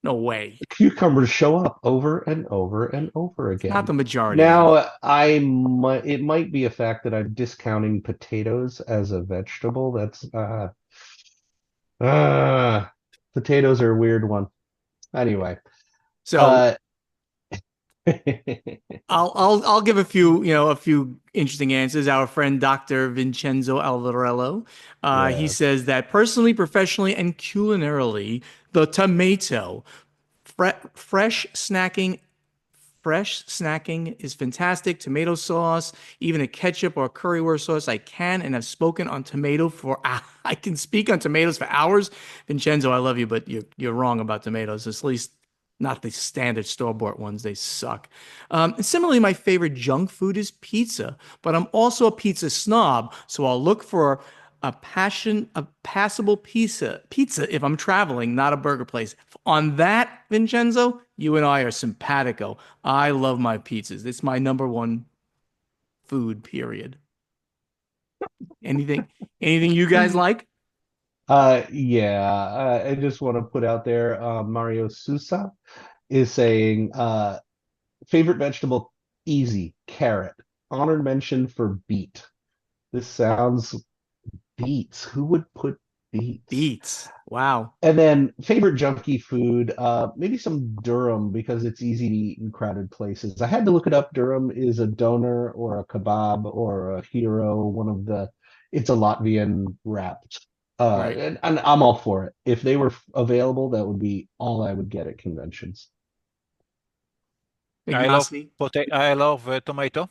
No way. Cucumbers show up over and over and over It's not again. the majority answer. Now, it might be a fact that I'm discounting potatoes as a vegetable. That's uh potatoes are a weird one. Anyway, So uh I'll give a few interesting answers. Our friend Dr. Vincenzo Alvarello, he yeah. says that personally, professionally, and culinarily, the tomato, fresh snacking Fresh snacking is fantastic. Tomato sauce, even a ketchup or currywurst sauce. I can and have spoken on tomato for. I can speak on tomatoes for hours. Vincenzo, I love you, but you're wrong about tomatoes. At least not the standard store-bought ones. They suck. And similarly, my favorite junk food is pizza, but I'm also a pizza snob, so I'll look for a passable pizza if I'm traveling, not a burger place. On that, Vincenzo, you and I are simpatico. I love my pizzas. It's my number one food, period. Anything, anything you guys like? Yeah, I just want to put out there, Mario Sousa is saying, favorite vegetable, easy, carrot. Honored mention for beet. This sounds beets. Who would put beets? Beets. Wow. And then favorite junky food, maybe some Durham because it's easy to eat in crowded places. I had to look it up. Durham is a doner or a kebab or a hero, it's a Latvian wrapped. Right. And I'm all for it. If they were available, that would be all I would get at conventions. I love Ignacy. I love tomato.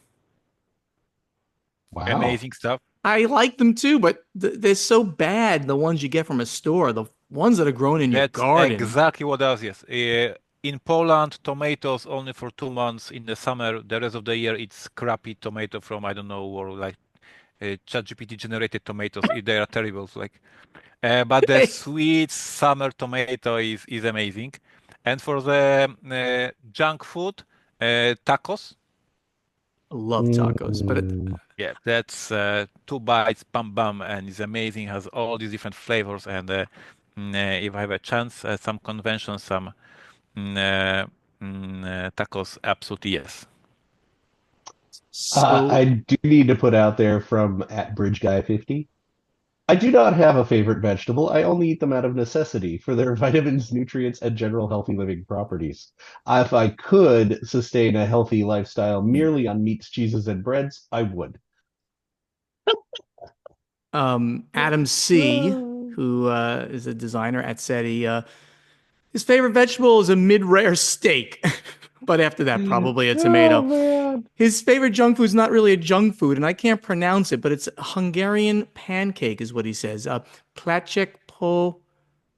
Wow. Amazing stuff. I like them too, but they're so bad, the ones you get from a store, the ones that are grown in your That's garden. exactly what else, yes. In Poland, tomatoes only for 2 months in the summer. The rest of the year, it's crappy tomato from, I don't know, or like ChatGPT generated tomatoes. They are terrible. Like, but the Hey, sweet summer tomato is amazing. And for the junk food, tacos. I love tacos, but Mm. Yeah, that's 2 bites, bam bam, and it's amazing. Has all these different flavors. And if I have a chance, some conventions, some mm, uh, tacos, absolutely yes. so I do need to put out there from at Bridge Guy 50. I do not have a favorite vegetable. I only eat them out of necessity for their vitamins, nutrients, and general healthy living properties. If I could sustain a healthy lifestyle merely on meats, cheeses, and breads, I would. Adam C, who is a designer at SETI, his favorite vegetable is a mid-rare steak. But after that, probably a Oh tomato. man. His favorite junk food is not really a junk food, and I can't pronounce it, but it's Hungarian pancake, is what he says. Placek po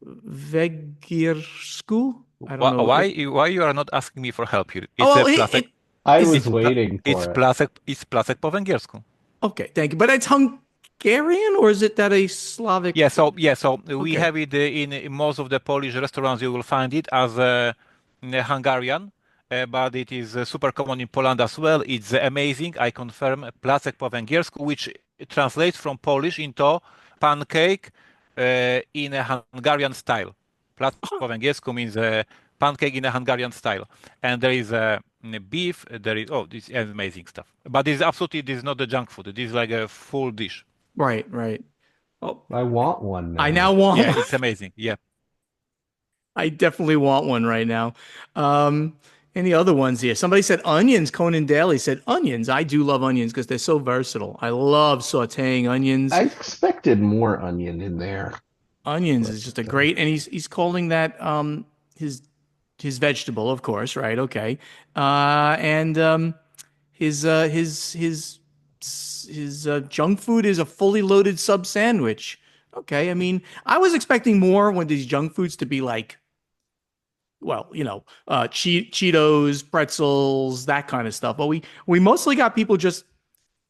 veggirsku. I don't know. Why you are not asking me for help here? Oh, It's well, a placek. I it's was waiting for it. It's placek po węgiersku. okay. Thank you, but it's Hungarian, or is it that a Slavic? So we Okay. have it in most of the Polish restaurants. You will find it as Hungarian, but it is super common in Poland as well. It's amazing. I confirm placek po węgiersku, which translates from Polish into pancake in a Hungarian style. Placek po węgiersku means pancake in a Hungarian style, and there is beef. There is this is amazing stuff. But this is not the junk food. This is like a full dish. Right, right. Oh, I want one I now now. want Yeah, one. it's amazing. Yeah. I definitely want one right now. Um, any other ones here? Somebody said onions. Conan Daly said onions. I do love onions because they're so versatile. I love sautéing onions. I expected more onion in there, Onions but is just a great, and he's calling that his his vegetable, of course, right? Okay, and his uh, his his his junk food is a fully loaded sub sandwich. Okay, I mean, I was expecting more when these junk foods to be like, well, Cheetos, pretzels, that kind of stuff. But we mostly got people just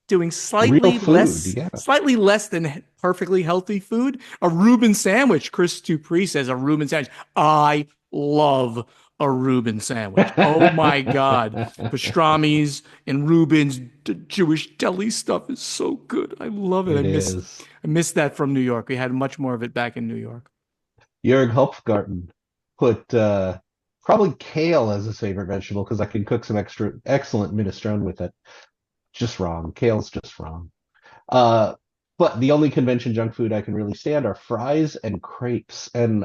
doing real food, yeah. slightly less than perfectly healthy food. A Reuben sandwich. Chris Dupree says a Reuben sandwich. I love a Reuben sandwich. Oh my God. Pastrami's and Reuben's Jewish deli stuff is so good. I love it. It is. I miss that from New York. We had much more of it back in New York. Jörg Hopfgarten put probably kale as his favorite vegetable because I can cook some extra excellent minestrone with it. Just wrong. Kale's just wrong. Uh, but the only convention junk food I can really stand are fries and crepes. And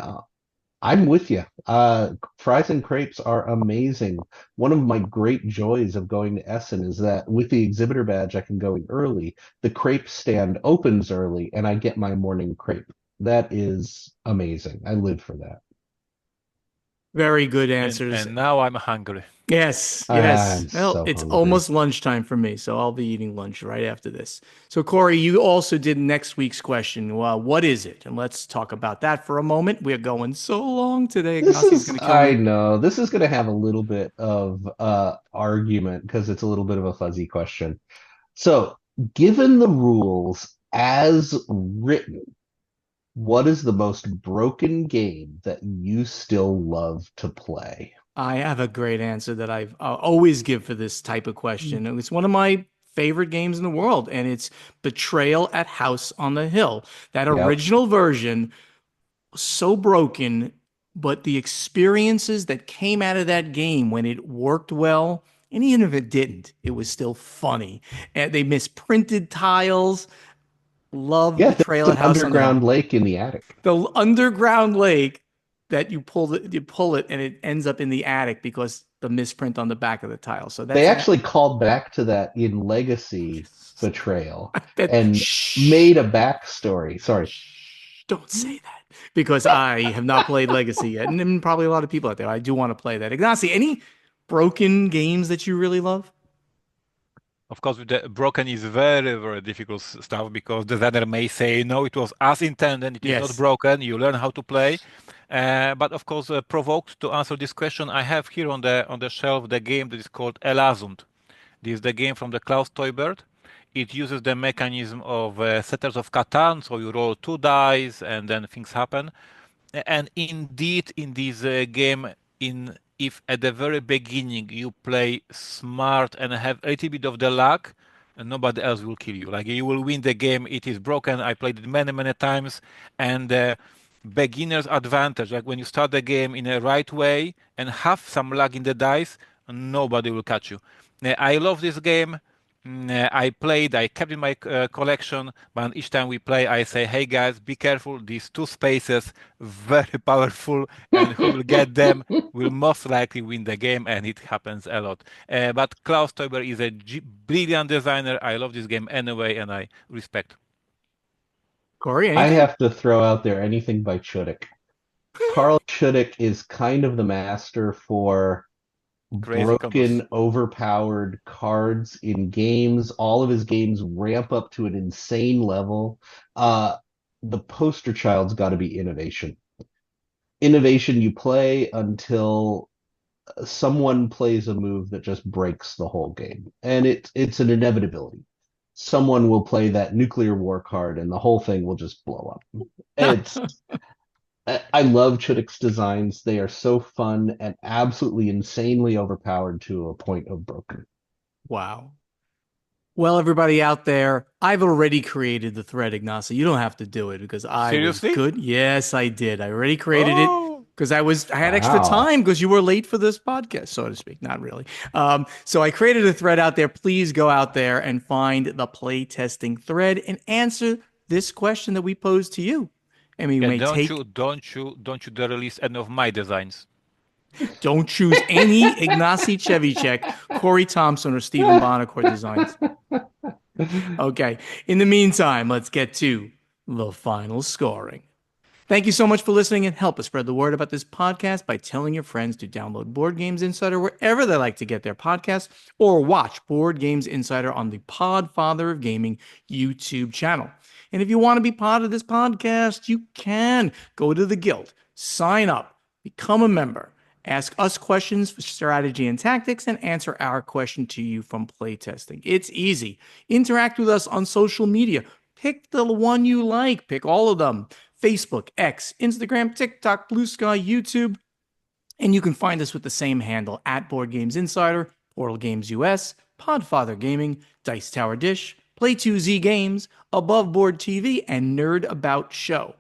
I'm with you. Fries and crepes are amazing. One of my great joys of going to Essen is that with the exhibitor badge, I can go in early. The crepe stand opens early, and I get my morning crepe. That is amazing. I live for that. Very good And answers. and now I'm hungry. Yes, yes. I'm Well, so it's hungry. almost lunchtime for me, so I'll be eating lunch right after this. So, Corey, you also did next week's question. Well, what is it? And let's talk about that for a moment. We're going so long today. Ignacio's going to kill I me. know, this is going to have a little bit of argument because it's a little bit of a fuzzy question. So, given the rules as written, what is the most broken game that you still love to play? I have a great answer that I've always give for this type of question. And it's one of my favorite games in the world, and it's Betrayal at House on the Hill. That Yep. original version so broken, but the experiences that came out of that game when it worked well, and even if it didn't, it was still funny. And they misprinted tiles. Love Yeah, Betrayal there's at an House on the Hill. underground lake in the attic. The underground lake that you pull it, and it ends up in the attic because the misprint on the back of the tile. So They that's an actually called back to that in Legacy Betrayal that. and Shh, made a backstory. Sorry. don't say that because I have not played Legacy yet, and probably a lot of people out there. I do want to play that. Ignacy, any broken games that you really love? Of course, with the broken is very, very difficult stuff because the designer may say, no, it was as intended, it is not Yes. broken, you learn how to play. But of course, provoked to answer this question, I have here on the shelf the game that is called Elazund. This is the game from the Klaus Teubert. It uses the mechanism of Settlers of Catan, so you roll two dice and then things happen. And indeed, in this game, in if at the very beginning you play smart and have a little bit of the luck, nobody else will kill you. Like you will win the game. It is broken. I played it many, many times, and beginner's advantage. Like when you start the game in a right way and have some luck in the dice, nobody will catch you. I love this game. I played, I kept in my collection, but each time we play, I say, hey guys, be careful, these two spaces, very powerful, and who will get them will most likely win the game, and it happens a lot. But Klaus Teuber is a brilliant designer. I love this game anyway, and I respect. Corey, I anything? have to throw out there anything by Chudik. Carl Chudik is kind of the master for Crazy combos. broken, overpowered cards in games. All of his games ramp up to an insane level. The poster child's got to be innovation. Innovation you play until someone plays a move that just breaks the whole game. And it's an inevitability. Someone will play that nuclear war card and the whole thing will just blow up. It's I love Chudik's designs. They are so fun and absolutely insanely overpowered to a point of broken. Wow. Well, everybody out there, I've already created the thread, Ignacy. You don't have to do it because I was Seriously? good. Yes, I did. I already created it Oh, because I had extra Wow. time because you were late for this podcast, so to speak. Not really. So I created a thread out there. Please go out there and find the play testing thread and answer this question that we posed to you. And we Yeah, may don't you dare release any of my designs. don't choose any Ignacy Trzewiczek, Corey Thompson, or Stephen Bonacore designs. Okay. In the meantime, let's get to the final scoring. Thank you so much for listening, and help us spread the word about this podcast by telling your friends to download Board Games Insider wherever they like to get their podcasts, or watch Board Games Insider on the Podfather of Gaming YouTube channel. And if you want to be part of this podcast, you can go to the Guild, sign up, become a member, ask us questions for strategy and tactics, and answer our question to you from playtesting. It's easy. Interact with us on social media. Pick the one you like. Pick all of them. Facebook, X, Instagram, TikTok, Blue Sky, YouTube. And you can find us with the same handle at Board Games Insider, Portal Games US, Podfather Gaming, Dice Tower Dish, Play2Z Games, Above Board TV, and Nerd About Show.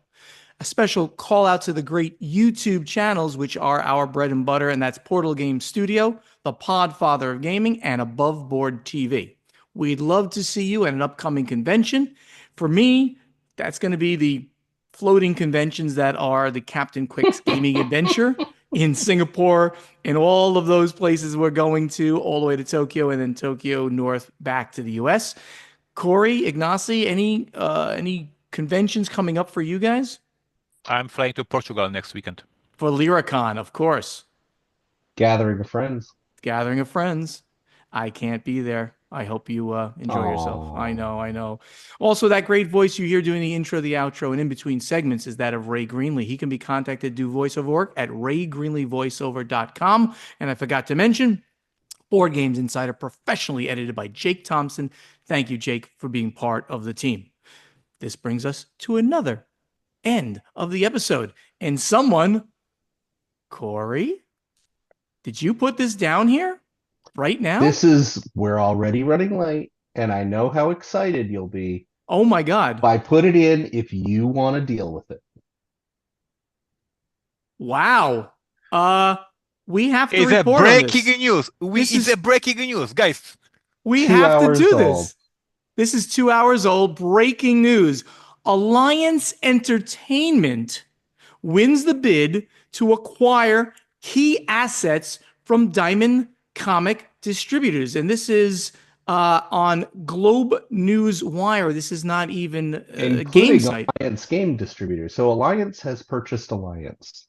A special call out to the great YouTube channels, which are our bread and butter, and that's Portal Games Studio, the Podfather of Gaming, and Above Board TV. We'd love to see you at an upcoming convention. For me, that's going to be the floating conventions that are the Captain Quick's Gaming Adventure in Singapore, and all of those places we're going to, all the way to Tokyo, and then Tokyo north back to the US. Corey, Ignacy, any conventions coming up for you guys? I'm flying to Portugal next weekend. For Lyricon, of course. Gathering of friends. Gathering of friends. I can't be there. I hope you enjoy yourself. I know. Also, that great voice you hear doing the intro, the outro, and in between segments is that of Ray Greenlee. He can be contacted to do voiceover work at raygreenleevoiceover.com. And I forgot to mention, Board Games Insider, professionally edited by Jake Thompson. Thank you, Jake, for being part of the team. This brings us to another end of the episode. And someone, Corey, did you put this down here right now? We're already running late, and I know how excited you'll be. Oh my God. I put it in if you want to deal with it. Wow. We have to It's a report on this. breaking news. It's a breaking news, guys. We 2 have to hours do old. this. This is 2 hours old. Breaking news. Alliance Entertainment wins the bid to acquire key assets from Diamond Comic Distributors. And this is on Globe News Wire. This is not even a game site. Alliance Game Distributors. So Alliance has purchased Alliance.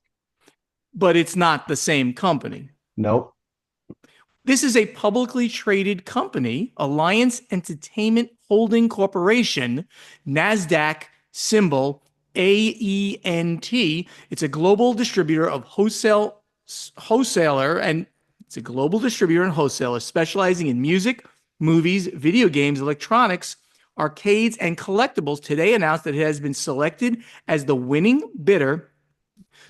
But it's not the same company. Nope. This is a publicly traded company, Alliance Entertainment Holding Corporation, NASDAQ symbol AENT. It's a global distributor of wholesaler, and it's a global distributor and wholesaler specializing in music, movies, video games, electronics, arcades, and collectibles. Today announced that it has been selected as the winning bidder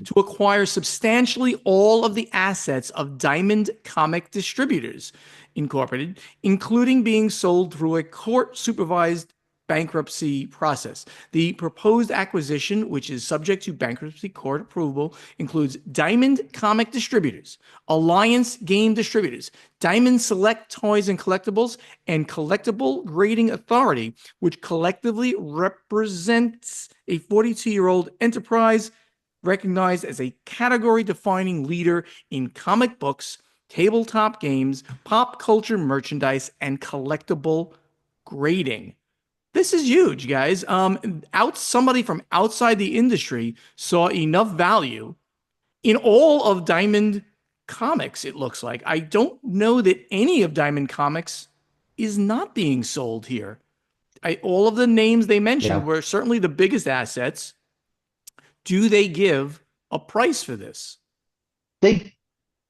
to acquire substantially all of the assets of Diamond Comic Distributors Incorporated, including being sold through a court-supervised bankruptcy process. The proposed acquisition, which is subject to bankruptcy court approval, includes Diamond Comic Distributors, Alliance Game Distributors, Diamond Select Toys and Collectibles, and Collectible Grading Authority, which collectively represents a 42-year-old enterprise recognized as a category-defining leader in comic books, tabletop games, pop culture merchandise, and collectible grading. This is huge, guys. Somebody from outside the industry saw enough value in all of Diamond Comics, it looks like. I don't know that any of Diamond Comics is not being sold here. All of the names they mentioned were certainly the biggest assets. Do they give a price for this? They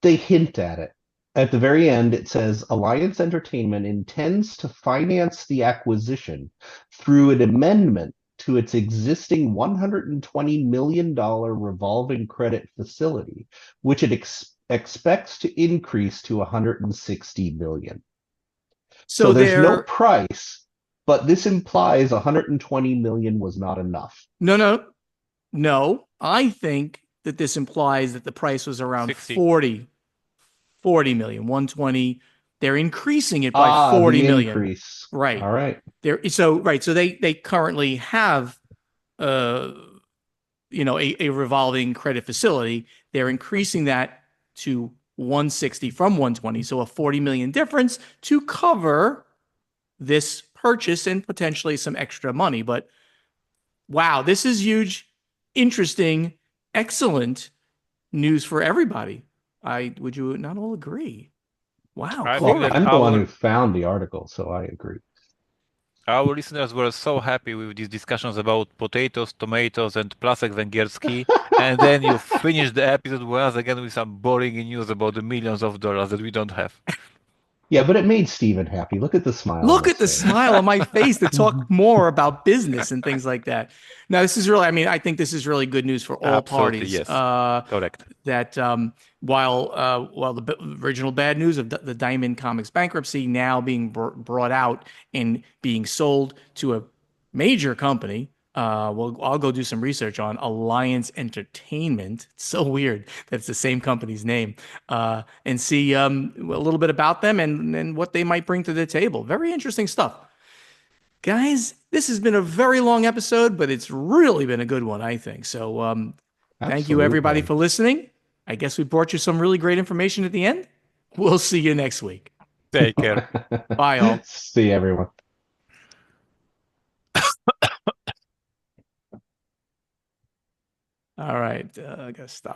hint at it. At the very end, it says Alliance Entertainment intends to finance the acquisition through an amendment to its existing $120 million revolving credit facility, which it expects to increase to $160 million. So there's no price, but this implies $120 million was not enough. No, I think that this implies that the price was around 60. 40 million, 120. They're increasing it by 40 million. Increase. Right. All right. So they currently have a revolving credit facility. They're increasing that to 160 from 120, so a 40 million difference to cover this purchase and potentially some extra money. But wow, this is huge, interesting, excellent news for everybody. Would you not all agree? Wow, I cool. think Well, that I'm the one who found the article, so I agree. our listeners were so happy with these discussions about potatoes, tomatoes, and Placek Węgierski, and then you finish the episode once again with some boring news about the millions of dollars that we don't have. Yeah, but it made Steven happy. Look at the smile on Look his at the face. smile on my face to talk more about business and things like that. Now, this is really, I think this is really good news for all Absolutely, parties. yes. Correct. That while the original bad news of the Diamond Comics bankruptcy now being brought out and being sold to a major company, I'll go do some research on Alliance Entertainment. It's so weird that it's the same company's name, and see a little bit about them and what they might bring to the table. Very interesting stuff. Guys, this has been a very long episode, but it's really been a good one, I think. So thank you, everybody, Absolutely. for listening. I guess we brought you some really great information at the end. We'll see you next week. Take care. Bye, all. See everyone. All right. I got to stop.